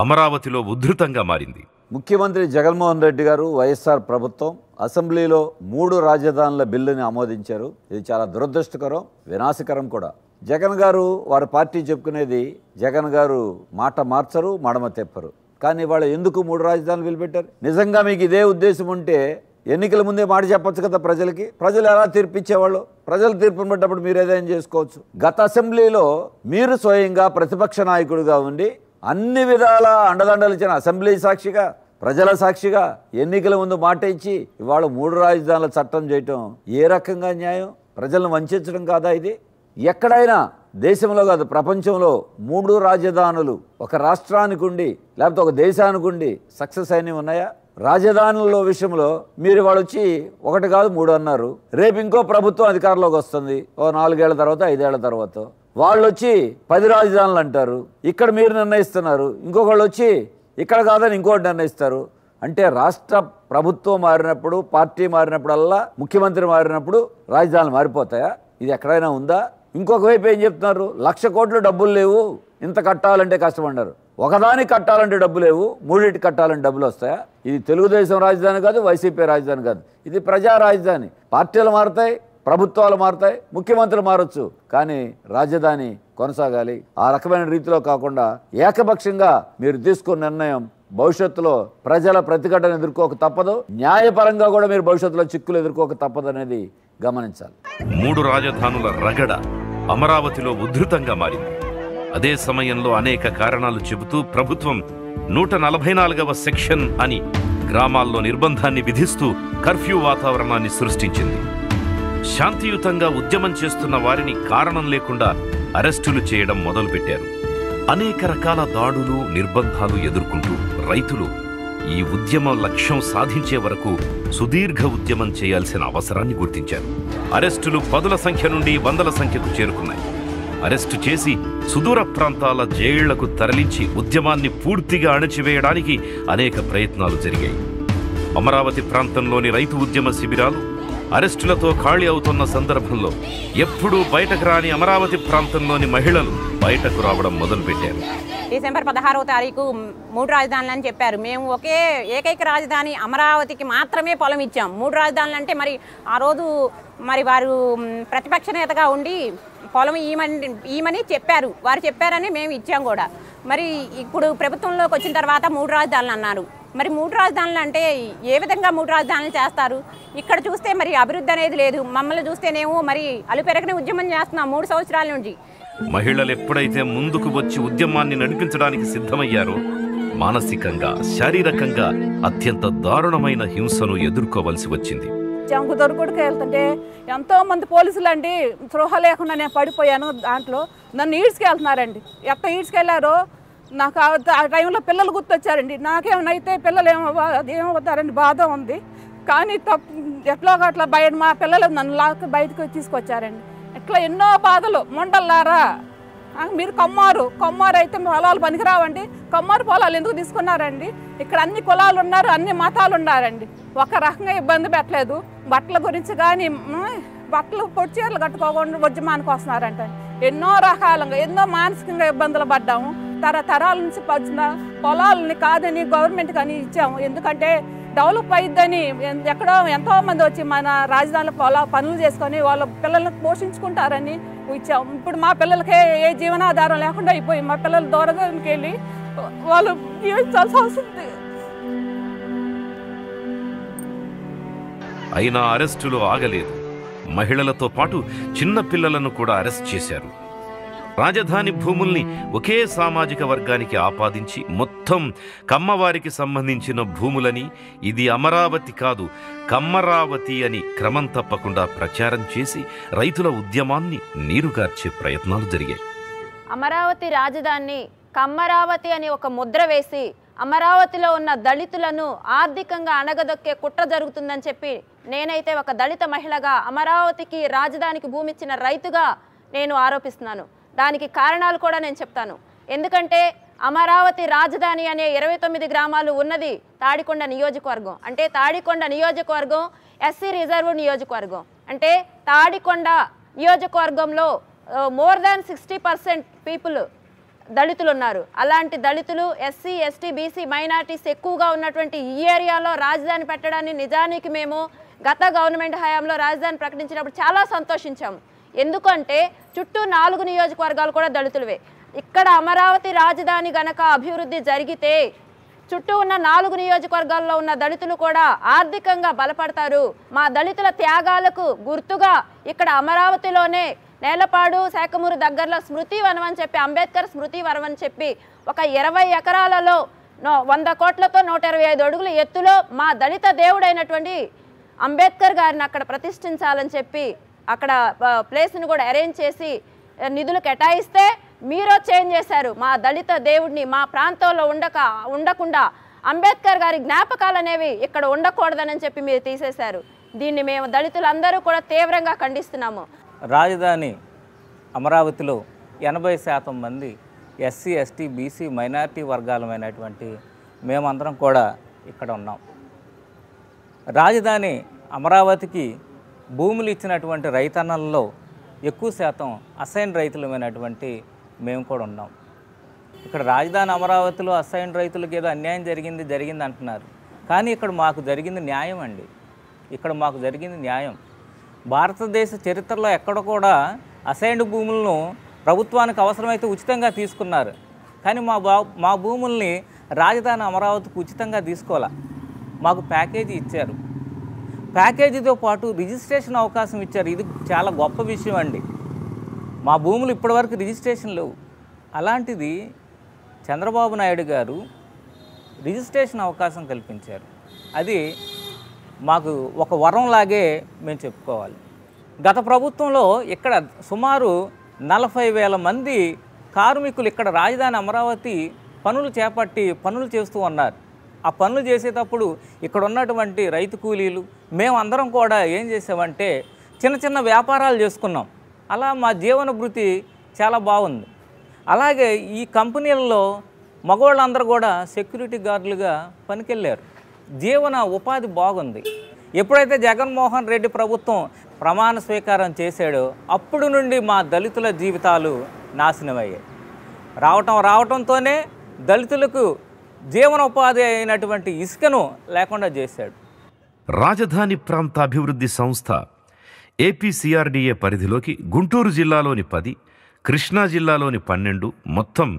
Speaker 5: అమరావతిలో ఉధృతంగా మారింది.
Speaker 18: ముఖ్యమంత్రి జగన్మోహన్ రెడ్డి గారు, వైఎస్ఆర్ ప్రభుత్వం అసెంబ్లీలో 3 రాజధానుల బిల్లుని ఆమోదించారు. ఇది చాలా దురదృష్టకరం, వినాశకరం కూడా. జగన్ గారు వారి పార్టీ చెప్పుకునేది, జగన్ గారు మాట మార్చరు, మడమ తెప్పరు. కానీ వాళ్ళు ఎందుకు 3 రాజధానులు బిల్లు పెట్టారు? నిజంగా మీకు ఇదే ఉద్దేశం ఉంటే ఎన్నికల ముందే మాట చెప్పొచ్చు కదా ప్రజలకి. ప్రజలు ఎలా తీర్పిచ్చేవాళ్ళు? ప్రజలు తీర్పును పడ్డప్పుడు మీరు ఏదైనా చేసుకోవచ్చు. గత అసెంబ్లీలో మీరు స్వయంగా ప్రతిపక్ష నాయకుడిగా ఉండి అన్ని విధాల అండదండలు ఇచ్చిన అసెంబ్లీ సాక్షిగా, ప్రజల సాక్షిగా ఎన్నికల ముందు మాట ఇచ్చి ఇవాళ 3 రాజధానుల చట్టం చేయటం ఏ రకంగా న్యాయం? ప్రజలను వంచడం కాదా ఇది? ఎక్కడైనా దేశంలో కాదు ప్రపంచంలో 3 రాజధానులు ఒక రాష్ట్రానికి ఉండి లేకపోతే ఒక దేశానికి ఉండి సక్సెస్ అయినవి ఉన్నాయా? రాజధానుల విషయంలో మీరు వాళ్ళు వచ్చి 1 కాదు 3 అన్నారు. రేపు ఇంకో ప్రభుత్వం అధికారంలోకి వస్తుంది, ఓ 4 ఏళ్ల తర్వాత 5 ఏళ్ల తర్వాత వాళ్ళు వచ్చి 10 రాజధానులు అంటారు. ఇక్కడ మీరు నిర్ణయిస్తున్నారు, ఇంకొకళ్ళు వచ్చి ఇక్కడ కాదని ఇంకోటి నిర్ణయిస్తారు. అంటే రాష్ట్ర ప్రభుత్వం మారినప్పుడు, పార్టీ మారినప్పుడల్లా, ముఖ్యమంత్రి మారినప్పుడు రాజధానులు మారిపోతాయా? ఇది ఎక్కడైనా ఉందా? ఇంకొక వైపు ఏం చెప్తున్నారు? 1,00,000 కోట్లు డబ్బులు లేవు, ఇంత కట్టాలంటే కష్టపడ్డారు. ఒకదానికి కట్టాలంటే డబ్బు లేవు, 3 కట్టాలంటే డబ్బులు వస్తాయా? ఇది తెలుగుదేశం రాజధాని కాదు, వైసీపీ రాజధాని కాదు, ఇది ప్రజా రాజధాని. పార్టీలు మారుతాయి, ప్రభుత్వాలు మారుతాయి, ముఖ్యమంత్రులు మారచ్చు, కానీ రాజధాని కొనసాగాలి. ఆ రకమైన రీతిలో కాకుండా ఏకపక్షంగా మీరు తీసుకున్న నిర్ణయం భవిష్యత్తులో ప్రజల ప్రతిఘటన ఎదుర్కోక తప్పదు. న్యాయపరంగా కూడా మీరు భవిష్యత్తులో చిక్కులు ఎదుర్కోక తప్పదు అనేది గమనించాలి.
Speaker 5: 3 రాజధానుల రగడ అమరావతిలో ఉధృతంగా మారింది. అదే సమయంలో అనేక కారణాలు చెబుతూ ప్రభుత్వం 144వ సెక్షన్ అని గ్రామాల్లో నిర్బంధాన్ని విధిస్తూ కర్ఫ్యూ వాతావరణాన్ని సృష్టించింది. శాంతియుతంగా ఉద్యమం చేస్తున్న వారిని కారణం లేకుండా అరెస్టులు చేయడం మొదలుపెట్టారు. అనేక రకాల దాడులు, నిర్బంధాలు ఎదుర్కొంటూ రైతులు ఈ ఉద్యమ లక్ష్యం సాధించే వరకు సుదీర్ఘ ఉద్యమం చేయాల్సిన అవసరాన్ని గుర్తించారు. అరెస్టులు 10ల సంఖ్య నుండి 100ల సంఖ్యకు చేరుకున్నాయి. అరెస్టు చేసి సుదూర ప్రాంతాల జైళ్లకు తరలించి ఉద్యమాన్ని పూర్తిగా అణచివేయడానికి అనేక ప్రయత్నాలు జరిగాయి. అమరావతి ప్రాంతంలోని రైతు ఉద్యమ శిబిరాలు, అరెస్టులతో ఖాళీ అవుతున్న సందర్భంలో ఎప్పుడూ బయటకు రాని అమరావతి ప్రాంతంలోని మహిళలు బయటకు రావడం మొదలుపెట్టారు.
Speaker 19: డిసెంబర్ 16వ తారీఖు 3 రాజధానులు అని చెప్పారు. మేము ఏకైక రాజధాని అమరావతికి మాత్రమే పొలం ఇచ్చాం. 3 రాజధానులు అంటే మరి ఆ రోజు మరి వారు ప్రతిపక్ష నేతగా ఉండి పొలం ఈమని చెప్పారు. వారు చెప్పారని మేము ఇచ్చాం కూడా. మరి ఇప్పుడు ప్రభుత్వంలోకి వచ్చిన తర్వాత 3 రాజధానులు అన్నారు. మరి 3 రాజధానులు అంటే ఏ విధంగా 3 రాజధానులు చేస్తారు? ఇక్కడ చూస్తే మరి అభివృద్ధి అనేది లేదు. మమ్మల్ని చూస్తేనేమో మరి అలుపెరగని ఉద్యమం చేస్తున్నాం 3 సంవత్సరాల నుంచి.
Speaker 5: మహిళలు ఎప్పుడైతే ముందుకు వచ్చి ఉద్యమాన్ని నడిపించడానికి సిద్ధమయ్యారో మానసికంగా, శారీరకంగా అత్యంత దారుణమైన హింసను ఎదుర్కోవలసి వచ్చింది.
Speaker 20: జంకు దొరుకుడికి వెళ్తుంటే ఎంతోమంది పోలీసులు అండి స్పృహ లేకుండా నేను పడిపోయాను. దాంట్లో నన్ను ఈడ్చుకెళ్తున్నారండి. ఎట్లా ఈడ్చుకెళ్ళారో నాకు ఆ టైంలో పిల్లలు గుర్తొచ్చారండి. నాకేమైనా అయితే పిల్లలు ఏమవుతారండి బాధ ఉంది. కానీ ఎట్లా అట్లా మా పిల్లలు నన్ను లాక్కి బయటకు తీసుకొచ్చారండి. ఇట్లా ఎన్నో బాధలు. మొండల్లారా మీరు కొమ్మారు అయితే పొలాలు పనికిరావండి. కొమ్మారు పొలాలు ఎందుకు తీసుకున్నారండి? ఇక్కడ అన్ని కులాలు ఉన్నారు, అన్ని మతాలు ఉన్నారండి. ఒక రకంగా ఇబ్బంది పెట్టలేదు. బట్టల గురించి కానీ బట్టలు పొడి చీరలు కట్టుకోకుండా ఉద్యమానికి వస్తున్నారంట. ఎన్నో రకాలుగా ఎన్నో మానసికంగా ఇబ్బందులు పడ్డాము. తరతరాల నుంచి వచ్చిన పొలాలని కాదని గవర్నమెంట్ కానీ ఇచ్చాము. ఎందుకంటే డెవలప్ అయ్యిద్దని ఎక్కడో ఎంతోమంది వచ్చి మన రాజధానిలో పనులు చేసుకొని వాళ్ళ పిల్లల్ని పోషించుకుంటారని ఇచ్చాము. ఇప్పుడు మా పిల్లలకే ఏ జీవనాధారం లేకుండా అయిపోయి మా పిల్లలు దూరంకి వెళ్ళి వాళ్ళు జీవించాల్సి వస్తుంది.
Speaker 5: అయినా అరెస్టులు ఆగలేదు. మహిళలతో పాటు చిన్న పిల్లలను కూడా అరెస్ట్ చేశారు. రాజధాని భూముల్ని ఒకే సామాజిక వర్గానికి ఆపాదించి మొత్తం కమ్మవారికి సంబంధించిన భూములని ఇది అమరావతి కాదు కమ్మరావతి అని క్రమం తప్పకుండా ప్రచారం చేసి రైతుల ఉద్యమాన్ని నీరుగార్చే ప్రయత్నాలు జరిగాయి.
Speaker 21: అమరావతి రాజధానిని కమ్మరావతి అని ఒక ముద్ర వేసి అమరావతిలో ఉన్న దళితులను ఆర్థికంగా అణగదొక్కే కుట్ర జరుగుతుందని చెప్పి నేనైతే ఒక దళిత మహిళగా అమరావతికి రాజధానికి భూమి ఇచ్చిన రైతుగా నేను ఆరోపిస్తున్నాను. దానికి కారణాలు కూడా నేను చెప్తాను. ఎందుకంటే అమరావతి రాజధాని అనే 29 గ్రామాలు ఉన్నది తాడికొండ నియోజకవర్గం. అంటే తాడికొండ నియోజకవర్గం ఎస్సీ రిజర్వ్ నియోజకవర్గం. అంటే తాడికొండ నియోజకవర్గంలో మోర్ దాన్ 60% పీపుల్ దళితులు ఉన్నారు. అలాంటి దళితులు ఎస్సీ ఎస్టీ బీసీ మైనారిటీస్ ఎక్కువగా ఉన్నటువంటి ఈ ఏరియాలో రాజధాని పెట్టడాన్ని నిజానికి మేము గత గవర్నమెంట్ హయాంలో రాజధాని ప్రకటించినప్పుడు చాలా సంతోషించాము. ఎందుకంటే చుట్టూ 4 నియోజకవర్గాలు కూడా దళితులవే. ఇక్కడ అమరావతి రాజధాని గనక అభివృద్ధి జరిగితే చుట్టూ ఉన్న 4 నియోజకవర్గాల్లో ఉన్న దళితులు కూడా ఆర్థికంగా బలపడతారు. మా దళితుల త్యాగాలకు గుర్తుగా ఇక్కడ అమరావతిలోనే నేలపాడు శాఖమూరు దగ్గరలో స్మృతి వనం అని చెప్పి అంబేద్కర్ స్మృతి వనం అని చెప్పి ఒక 20 ఎకరాలలో 100 కోట్లతో 125 అడుగుల ఎత్తులో మా దళిత దేవుడైనటువంటి అంబేద్కర్ గారిని అక్కడ ప్రతిష్ఠించాలని చెప్పి అక్కడ ప్లేస్ని కూడా అరేంజ్ చేసి నిధులు కేటాయిస్తే మీరు చేంజ్ చేశారు. మా దళిత దేవుడిని మా ప్రాంతంలో ఉండకుండా అంబేద్కర్ గారి జ్ఞాపకాలు అనేవి ఇక్కడ ఉండకూడదని చెప్పి మీరు తీసేశారు. దీన్ని మేము దళితులందరూ కూడా తీవ్రంగా ఖండిస్తున్నాము.
Speaker 22: రాజధాని అమరావతిలో 80% మంది ఎస్సీ ఎస్టీ బీసీ మైనారిటీ వర్గాలమైనటువంటి మేమందరం కూడా ఇక్కడ ఉన్నాం. రాజధాని అమరావతికి భూములు ఇచ్చినటువంటి రైతన్నలలో ఎక్కువ శాతం అసైన్ రైతులమైనటువంటి మేము కూడా ఉన్నాం. ఇక్కడ రాజధాని అమరావతిలో అసైన్ రైతులకు ఏదో అన్యాయం జరిగింది అంటున్నారు. కానీ ఇక్కడ మాకు జరిగింది న్యాయం అండి. ఇక్కడ మాకు జరిగింది న్యాయం. భారతదేశ చరిత్రలో ఎక్కడ కూడా అసైన్డ్ భూములను ప్రభుత్వానికి అవసరమైతే ఉచితంగా తీసుకున్నారు. కానీ మా భూముల్ని రాజధాని అమరావతికి ఉచితంగా తీసుకోవాలా. మాకు ప్యాకేజీ ఇచ్చారు. ప్యాకేజీతో పాటు రిజిస్ట్రేషన్ అవకాశం ఇచ్చారు. ఇది చాలా గొప్ప విషయం అండి. మా భూములు ఇప్పటివరకు రిజిస్ట్రేషన్ లేవు. అలాంటిది చంద్రబాబు నాయుడు గారు రిజిస్ట్రేషన్ అవకాశం కల్పించారు. అది మాకు ఒక వరంలాగే మేము చెప్పుకోవాలి. గత ప్రభుత్వంలో ఇక్కడ సుమారు 40,000 మంది కార్మికులు ఇక్కడ రాజధాని అమరావతి పనులు చేపట్టి పనులు చేస్తూ ఉన్నారు. ఆ పనులు చేసేటప్పుడు ఇక్కడ ఉన్నటువంటి రైతు కూలీలు మేమందరం కూడా ఏం చేసామంటే చిన్న చిన్న వ్యాపారాలు చేసుకున్నాం. అలా మా జీవన భృతి చాలా బాగుంది. అలాగే ఈ కంపెనీలలో మగవాళ్ళందరూ కూడా సెక్యూరిటీ గార్డులుగా పనికెళ్ళారు. జీవన ఉపాధి బాగుంది. ఎప్పుడైతే జగన్మోహన్ రెడ్డి ప్రభుత్వం ప్రమాణ స్వీకారం చేశాడో అప్పుడు నుండి మా దళితుల జీవితాలు నాశనమయ్యాయి. రావటంతోనే దళితులకు జీవనోపాధి అయినటువంటి ఇసుకను లేకుండా చేశాడు.
Speaker 5: రాజధాని ప్రాంత అభివృద్ధి సంస్థ ఏపీసీఆర్డీఏ పరిధిలోకి గుంటూరు జిల్లాలోని 10, కృష్ణా జిల్లాలోని 12 మొత్తం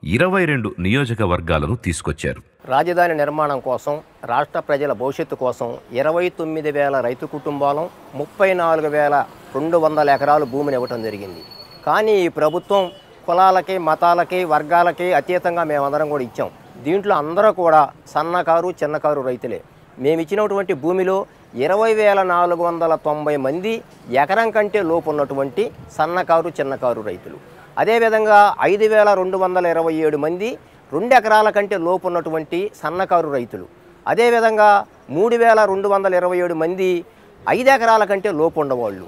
Speaker 5: 22 నియోజకవర్గాలను తీసుకొచ్చారు.
Speaker 6: రాజధాని నిర్మాణం కోసం, రాష్ట్ర ప్రజల భవిష్యత్తు కోసం 29,000 రైతు కుటుంబాలు 34,200 ఎకరాలు భూమిని ఇవ్వటం జరిగింది. కానీ ఈ ప్రభుత్వం కులాలకి, మతాలకి, వర్గాలకి అతీతంగా మేమందరం కూడా ఇచ్చాం. దీంట్లో అందరూ కూడా సన్నకారు, చిన్నకారు రైతులే. మేము ఇచ్చినటువంటి భూమిలో 20,490 మంది ఎకరం కంటే లోపు ఉన్నటువంటి సన్నకారు, చిన్నకారు రైతులు. అదేవిధంగా 5,227 మంది 2 ఎకరాల కంటే లోపు ఉన్నటువంటి సన్నకారు రైతులు. అదేవిధంగా 3,227 మంది 5 ఎకరాల కంటే లోపు ఉండవాళ్ళు.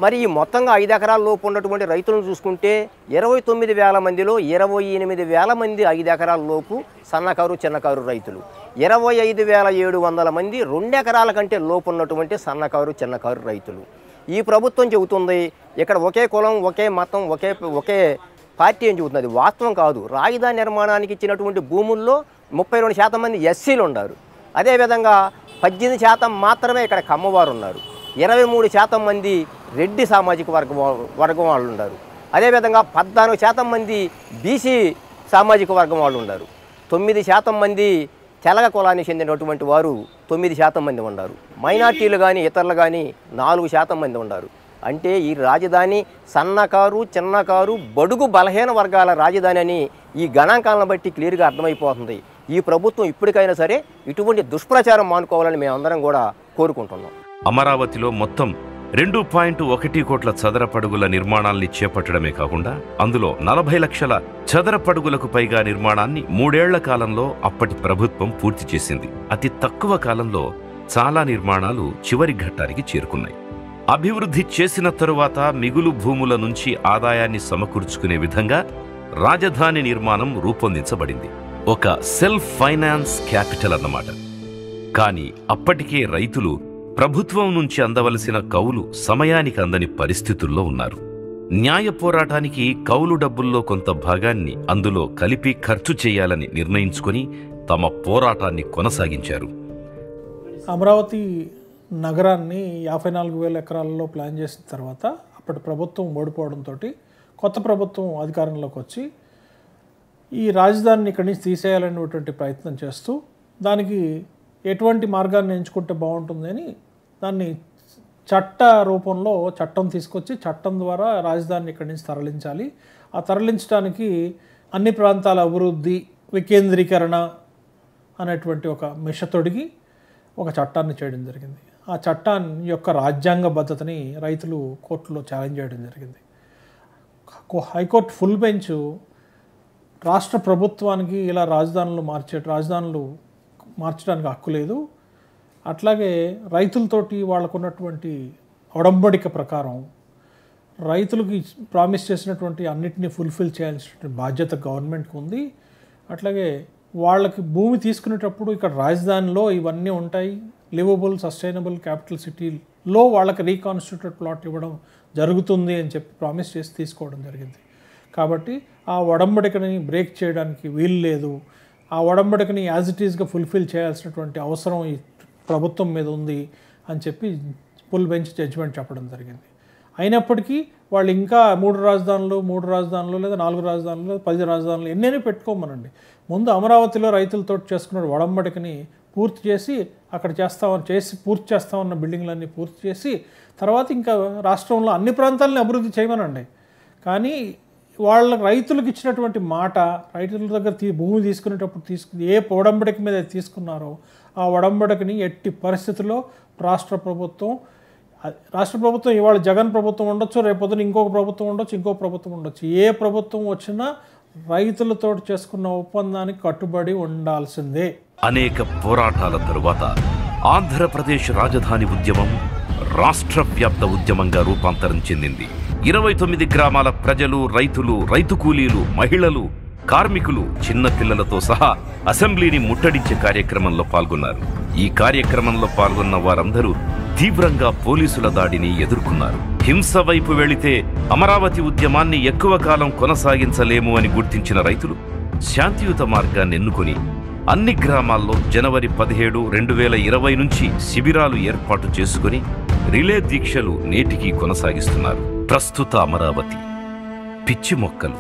Speaker 6: మరి ఈ మొత్తంగా 5 ఎకరాల లోపు ఉన్నటువంటి రైతులను చూసుకుంటే 29,000 మందిలో 28,000 మంది 5 ఎకరాల లోపు సన్నకారు, చిన్నకారు రైతులు. 25,700 మంది 2 ఎకరాల కంటే లోపు ఉన్నటువంటి సన్నకారు, చిన్నకారు రైతులు. ఈ ప్రభుత్వం చెబుతుంది ఇక్కడ ఒకే కులం, ఒకే మతం, ఒకే పార్టీ అని చెబుతుంది. వాస్తవం కాదు. రాజధాని నిర్మాణానికి ఇచ్చినటువంటి భూముల్లో 32% మంది ఎస్సీలు ఉన్నారు. అదేవిధంగా 18% మాత్రమే ఇక్కడ కమ్మవారు ఉన్నారు. 23% మంది రెడ్డి సామాజిక వర్గం వాళ్ళు ఉన్నారు. అదేవిధంగా 14% మంది బీసీ సామాజిక వర్గం వాళ్ళు ఉన్నారు. 9% మంది తెలగ కులానికి చెందినటువంటి వారు 9% మంది ఉన్నారు. మైనార్టీలు కానీ ఇతరులు కానీ 4% మంది ఉన్నారు. అంటే ఈ రాజధాని సన్నకారు, చిన్నకారు, బడుగు బలహీన వర్గాల రాజధాని అని ఈ గణాంకాలను బట్టి క్లియర్గా అర్థమైపోతుంది. ఈ ప్రభుత్వం ఇప్పటికైనా సరే ఇటువంటి దుష్ప్రచారం మానుకోవాలని మేమందరం కూడా కోరుకుంటున్నాం.
Speaker 5: అమరావతిలో మొత్తం 2.1 కోట్ల చదరపడుగుల నిర్మాణాల్ని చేపట్టడమే కాకుండా అందులో 40 లక్షల చదరపడుగులకు పైగా నిర్మాణాన్ని 3 ఏళ్ల కాలంలో అప్పటి ప్రభుత్వం పూర్తి చేసింది. అతి తక్కువ కాలంలో చాలా నిర్మాణాలు చివరి ఘట్టానికి చేరుకున్నాయి. అభివృద్ధి చేసిన తరువాత మిగులు భూముల నుంచి ఆదాయాన్ని సమకూర్చుకునే విధంగా రాజధాని నిర్మాణం రూపొందించబడింది. ఒక సెల్ఫ్ ఫైనాన్స్ క్యాపిటల్ అన్నమాట. కానీ అప్పటికే రైతులు ప్రభుత్వం నుంచి అందవలసిన కౌలు సమయానికి అందని పరిస్థితుల్లో ఉన్నారు. న్యాయ పోరాటానికి కౌలు డబ్బుల్లో కొంత భాగాన్ని అందులో కలిపి ఖర్చు చేయాలని నిర్ణయించుకొని తమ పోరాటాన్ని కొనసాగించారు.
Speaker 8: అమరావతి నగరాన్ని 54,000 ఎకరాలలో ప్లాన్ చేసిన తర్వాత అప్పటి ప్రభుత్వం ఓడిపోవడంతో కొత్త ప్రభుత్వం అధికారంలోకి వచ్చి ఈ రాజధానిని ఇక్కడి నుంచి తీసేయాలనేటువంటి ప్రయత్నం చేస్తూ దానికి ఎటువంటి మార్గాన్ని ఎంచుకుంటే బాగుంటుంది అని దాన్ని చట్ట రూపంలో చట్టం తీసుకొచ్చి చట్టం ద్వారా రాజధానిని ఇక్కడి నుంచి తరలించాలి. ఆ తరలించడానికి అన్ని ప్రాంతాల అభివృద్ధి వికేంద్రీకరణ అనేటువంటి ఒక మిష తొడిగి ఒక చట్టాన్ని చేయడం జరిగింది. ఆ చట్టాన్ని యొక్క రాజ్యాంగబద్ధతని రైతులు కోర్టులో ఛాలెంజ్ చేయడం జరిగింది. హైకోర్టు ఫుల్ బెంచ్ రాష్ట్ర ప్రభుత్వానికి ఇలా రాజధానులు మార్చడానికి హక్కు లేదు, అట్లాగే రైతులతోటి వాళ్ళకున్నటువంటి ఒడంబడిక ప్రకారం రైతులకి ప్రామిస్ చేసినటువంటి అన్నిటినీ ఫుల్ఫిల్ చేయాల్సినటువంటి బాధ్యత గవర్నమెంట్కి ఉంది. అట్లాగే వాళ్ళకి భూమి తీసుకునేటప్పుడు ఇక్కడ రాజధానిలో ఇవన్నీ ఉంటాయి, లివబుల్ సస్టైనబుల్ క్యాపిటల్ సిటీలో వాళ్ళకి రీకాన్స్టిట్యూటెడ్ ప్లాట్ ఇవ్వడం జరుగుతుంది అని చెప్పి ప్రామిస్ చేసి తీసుకోవడం జరిగింది. కాబట్టి ఆ ఒడంబడికని బ్రేక్ చేయడానికి వీలు లేదు. ఆ ఒడంబడికని యాజ్ ఇట్ ఈస్గా ఫుల్ఫిల్ చేయాల్సినటువంటి అవసరం ఈ ప్రభుత్వం మీద ఉంది అని చెప్పి ఫుల్ బెంచ్ జడ్జిమెంట్ చెప్పడం జరిగింది. అయినప్పటికీ వాళ్ళు ఇంకా 3 రాజధానులు లేదా 4 రాజధానులు 10 రాజధానులు ఎన్నైనా పెట్టుకోమనండి. ముందు అమరావతిలో రైతులతో చేసుకున్న ఒడంబడికని పూర్తి చేసి అక్కడ పూర్తి చేస్తామన్న బిల్డింగ్లన్నీ పూర్తి చేసి తర్వాత ఇంకా రాష్ట్రంలో అన్ని ప్రాంతాలని అభివృద్ధి చేయమనండి. కానీ వాళ్ళ రైతులకు ఇచ్చినటువంటి మాట, రైతుల దగ్గర భూమి తీసుకునేటప్పుడు ఏ ఒడంబడిక మీద తీసుకున్నారో ఆ ఒడంబడికని ఎట్టి పరిస్థితుల్లో రాష్ట్ర ప్రభుత్వం ఇవాళ జగన్ ప్రభుత్వం ఉండొచ్చు, రేపొద్దున ఇంకొక ప్రభుత్వం ఉండొచ్చు, ఏ ప్రభుత్వం వచ్చినా రైతులతో చేసుకున్న ఒప్పందానికి కట్టుబడి ఉండాల్సిందే.
Speaker 5: అనేక పోరాటాల తరువాత ఆంధ్రప్రదేశ్ రాజధాని ఉద్యమం రాష్ట్ర వ్యాప్త ఉద్యమంగా రూపాంతరం చెందింది. 29 గ్రామాల ప్రజలు, రైతులు, రైతు కూలీలు, మహిళలు కార్మికులు, చిన్న పిల్లలతో సహా అసెంబ్లీని ముట్టడించే కార్యక్రమంలో పాల్గొన్నారు. ఈ కార్యక్రమంలో పాల్గొన్న వారందరూ తీవ్రంగా పోలీసుల దాడిని ఎదుర్కొన్నారు. హింస వైపు వెళితే అమరావతి ఉద్యమాన్ని ఎక్కువ కాలం కొనసాగించలేము అని గుర్తించిన రైతులు శాంతియుత మార్గాన్ని ఎన్నుకొని అన్ని గ్రామాల్లో జనవరి 17, 2020 నుంచి శిబిరాలు ఏర్పాటు చేసుకుని రిలే దీక్షలు నేటికి కొనసాగిస్తున్నారు. ప్రస్తుత అమరావతి పిచ్చి మొక్కలు,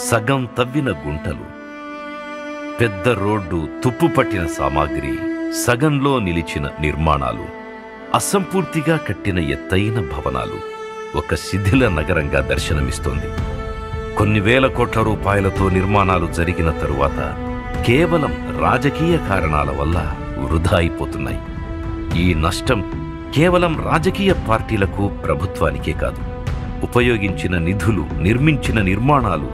Speaker 5: సగం తవ్విన గుంటలు, పెద్ద రోడ్డు, తుప్పు పట్టిన సామాగ్రి, సగంలో నిలిచిన నిర్మాణాలు, అసంపూర్తిగా కట్టిన ఎత్తైన భవనాలు ఒక శిథిల నగరంగా దర్శనమిస్తోంది. కొన్ని వేల కోట్ల రూపాయలతో నిర్మాణాలు జరిగిన తరువాత కేవలం రాజకీయ కారణాల వల్ల వృధా అయిపోతున్నాయి. ఈ నష్టం కేవలం రాజకీయ పార్టీలకు, ప్రభుత్వానికే కాదు. ఉపయోగించిన నిధులు, నిర్మించిన నిర్మాణాలు,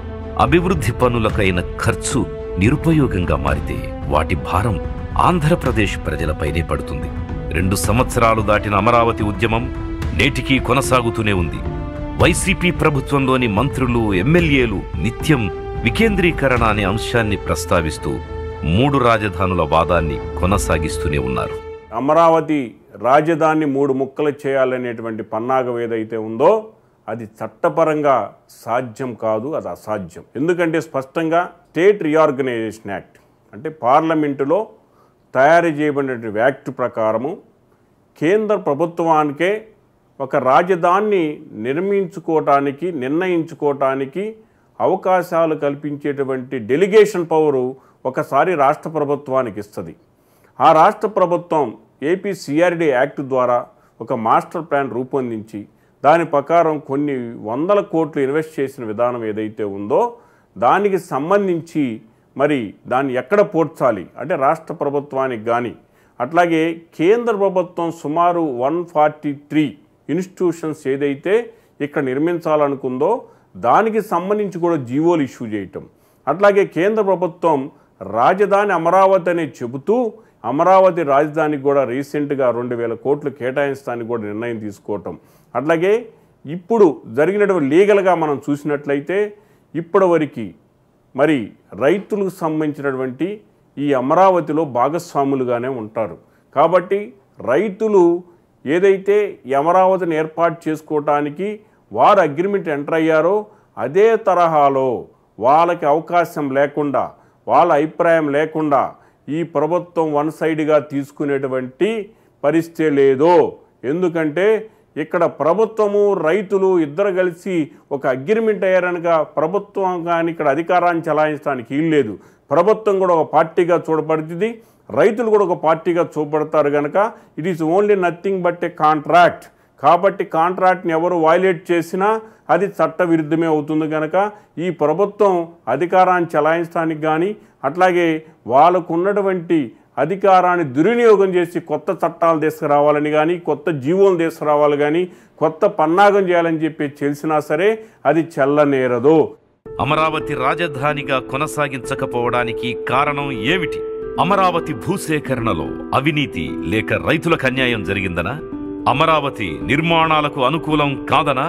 Speaker 5: అభివృద్ధి పనులకైన ఖర్చు నిరుపయోగంగా మారితే వాటి భారం ఆంధ్రప్రదేశ్ ప్రజలపైనే పడుతుంది. 2 సంవత్సరాలు దాటిన అమరావతి ఉద్యమం నేటికీ కొనసాగుతూనే ఉంది. వైసీపీ ప్రభుత్వంలోని మంత్రులు, ఎమ్మెల్యేలు నిత్యం వికేంద్రీకరణ అనే అంశాన్ని ప్రస్తావిస్తూ 3 రాజధానుల వాదాన్ని కొనసాగిస్తూనే ఉన్నారు.
Speaker 7: అమరావతి రాజధాని 3 ముక్కలు చేయాలనేటువంటి పన్నాగం ఏదైతే ఉందో అది చట్టపరంగా సాధ్యం కాదు, అది అసాధ్యం. ఎందుకంటే స్పష్టంగా స్టేట్ రీఆర్గనైజేషన్ యాక్ట్ అంటే పార్లమెంటులో తయారు చేయబడిన యాక్ట్ ప్రకారము కేంద్ర ప్రభుత్వానికే ఒక రాజధానిని నిర్ణయించుకోవటానికి అవకాశాలు కల్పించేటువంటి డెలిగేషన్ పవరు ఒకసారి రాష్ట్ర ప్రభుత్వానికి ఇస్తుంది. ఆ రాష్ట్ర ప్రభుత్వం ఏపీ సిఆర్డి యాక్ట్ ద్వారా ఒక మాస్టర్ ప్లాన్ రూపొందించి దాని ప్రకారం కొన్ని వందల కోట్లు ఇన్వెస్ట్ చేసిన విధానం ఏదైతే ఉందో దానికి సంబంధించి మరి దాన్ని ఎక్కడ పోర్చాలి అంటే రాష్ట్ర ప్రభుత్వానికి కానీ అట్లాగే కేంద్ర ప్రభుత్వం సుమారు 143 ఇన్స్టిట్యూషన్స్ ఏదైతే ఇక్కడ నిర్మించాలనుకుందో దానికి సంబంధించి కూడా జీవోలు ఇష్యూ చేయటం, అట్లాగే కేంద్ర ప్రభుత్వం రాజధాని అమరావతి అని చెబుతూ అమరావతి రాజధానికి కూడా రీసెంట్గా 2000 కోట్లు కేటాయించడానికి కూడా నిర్ణయం తీసుకోవటం, అట్లాగే ఇప్పుడు జరిగినటువంటి లీగల్గా మనం చూసినట్లయితే ఇప్పటివరకు మరి రైతులకు సంబంధించినటువంటి ఈ అమరావతిలో భాగస్వాములుగానే ఉంటారు. కాబట్టి రైతులు ఏదైతే ఈ అమరావతిని ఏర్పాటు చేసుకోవటానికి వారు అగ్రిమెంట్ ఎంటర్ అయ్యారో అదే తరహాలో వాళ్ళకి అవకాశం లేకుండా, వాళ్ళ అభిప్రాయం లేకుండా ఈ ప్రభుత్వం వన్ సైడ్గా తీసుకునేటువంటి పరిస్థితి లేదో. ఎందుకంటే ఇక్కడ ప్రభుత్వము రైతులు ఇద్దరు కలిసి ఒక అగ్రిమెంట్ అయ్యారనగా ప్రభుత్వం కానీ ఇక్కడ అధికారాన్ని చలాయించడానికి వీల్లేదు. ప్రభుత్వం కూడా ఒక పార్టీగా చూడబడుతుంది, రైతులు కూడా ఒక పార్టీగా చూపడతారు కనుక it is only nothing but A contract. కాబట్టి కాంట్రాక్ట్ని ఎవరు వైలేట్ చేసినా అది చట్టవిరుద్ధమే అవుతుంది కనుక ఈ ప్రభుత్వం అధికారాన్ని చలాయించడానికి కానీ అట్లాగే వాళ్ళకు ఉన్నటువంటి అధికారాన్ని దుర్వినియోగం చేసి కొత్త చట్టాలు తీసుకురావాలని కానీ కొత్త జీవోలు తీసుకురావాలి కానీ కొత్త పన్నాగం చేయాలని చెప్పి తెలిసినా సరే అది చెల్లనేరదు.
Speaker 5: అమరావతి రాజధానిగా కొనసాగించకపోవడానికి కారణం ఏమిటి? అమరావతి భూసేకరణలో అవినీతి లేక రైతులకు అన్యాయం జరిగిందనా? అమరావతి నిర్మాణాలకు అనుకూలం కాదనా?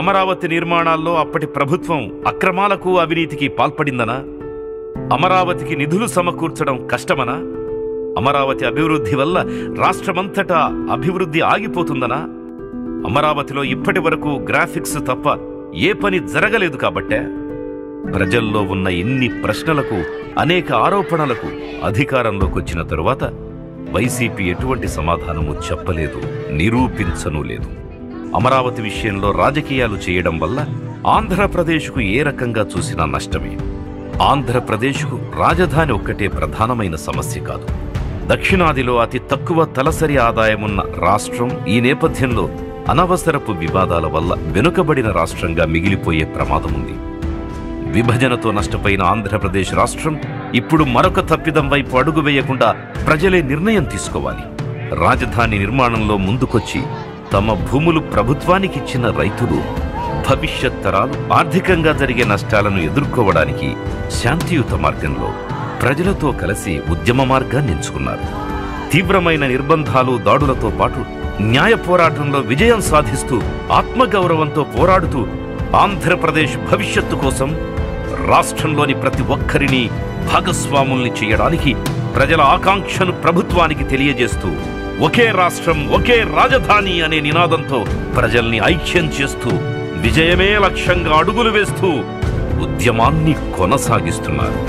Speaker 5: అమరావతి నిర్మాణాల్లో అప్పటి ప్రభుత్వం అక్రమాలకు అవినీతికి పాల్పడిందనా? అమరావతికి నిధులు సమకూర్చడం కష్టమనా? అమరావతి అభివృద్ధి వల్ల రాష్ట్రమంతటా అభివృద్ధి ఆగిపోతుందనా? అమరావతిలో ఇప్పటి వరకు గ్రాఫిక్స్ తప్ప ఏ పని జరగలేదు కాబట్టే? ప్రజల్లో ఉన్న ఇన్ని ప్రశ్నలకు, అనేక ఆరోపణలకు అధికారంలోకి వచ్చిన తరువాత వైసీపీ ఎటువంటి సమాధానము చెప్పలేదు, నిరూపించను లేదు. అమరావతి విషయంలో రాజకీయాలు చేయడం వల్ల ఆంధ్రప్రదేశ్కు ఏ రకంగా చూసినా నష్టమే. ఆంధ్రప్రదేశ్కు రాజధాని ఒక్కటే ప్రధానమైన సమస్య కాదు. దక్షిణాదిలో అతి తక్కువ తలసరి ఆదాయమున్న రాష్ట్రం ఈ నేపథ్యంలో అనవసరపు వివాదాల వల్ల వెనుకబడిన రాష్ట్రంగా మిగిలిపోయే ప్రమాదం ఉంది. విభజనతో నష్టపోయిన ఆంధ్రప్రదేశ్ రాష్ట్రం ఇప్పుడు మరొక తప్పిదం వైపు అడుగు వేయకుండా ప్రజలే నిర్ణయం తీసుకోవాలి. రాజధాని నిర్మాణంలో ముందుకొచ్చి తమ భూములు ప్రభుత్వానికి ఇచ్చిన రైతులు భవిష్యత్ తరాలు ఆర్థికంగా జరిగే నష్టాలను ఎదుర్కోవడానికి శాంతియుత మార్గంలో ప్రజలతో కలిసి ఉద్యమ మార్గాన్ని ఎంచుకున్నారు. తీవ్రమైన నిర్బంధాలు, దాడులతో పాటు న్యాయ పోరాటంలో విజయం సాధిస్తూ ఆత్మగౌరవంతో పోరాడుతూ ఆంధ్రప్రదేశ్ భవిష్యత్తు కోసం రాష్ట్రంలోని ప్రతి ఒక్కరిని భాగస్వాముల్ని చేయడానికి ప్రజల ఆకాంక్షను ప్రభుత్వానికి తెలియజేస్తూ ఒకే రాష్ట్రం ఒకే రాజధాని అనే నినాదంతో ప్రజల్ని ఐక్యం చేస్తూ విజయమే లక్ష్యంగా అడుగులు వేస్తూ ఉద్యమాన్ని కొనసాగిస్తున్నారు.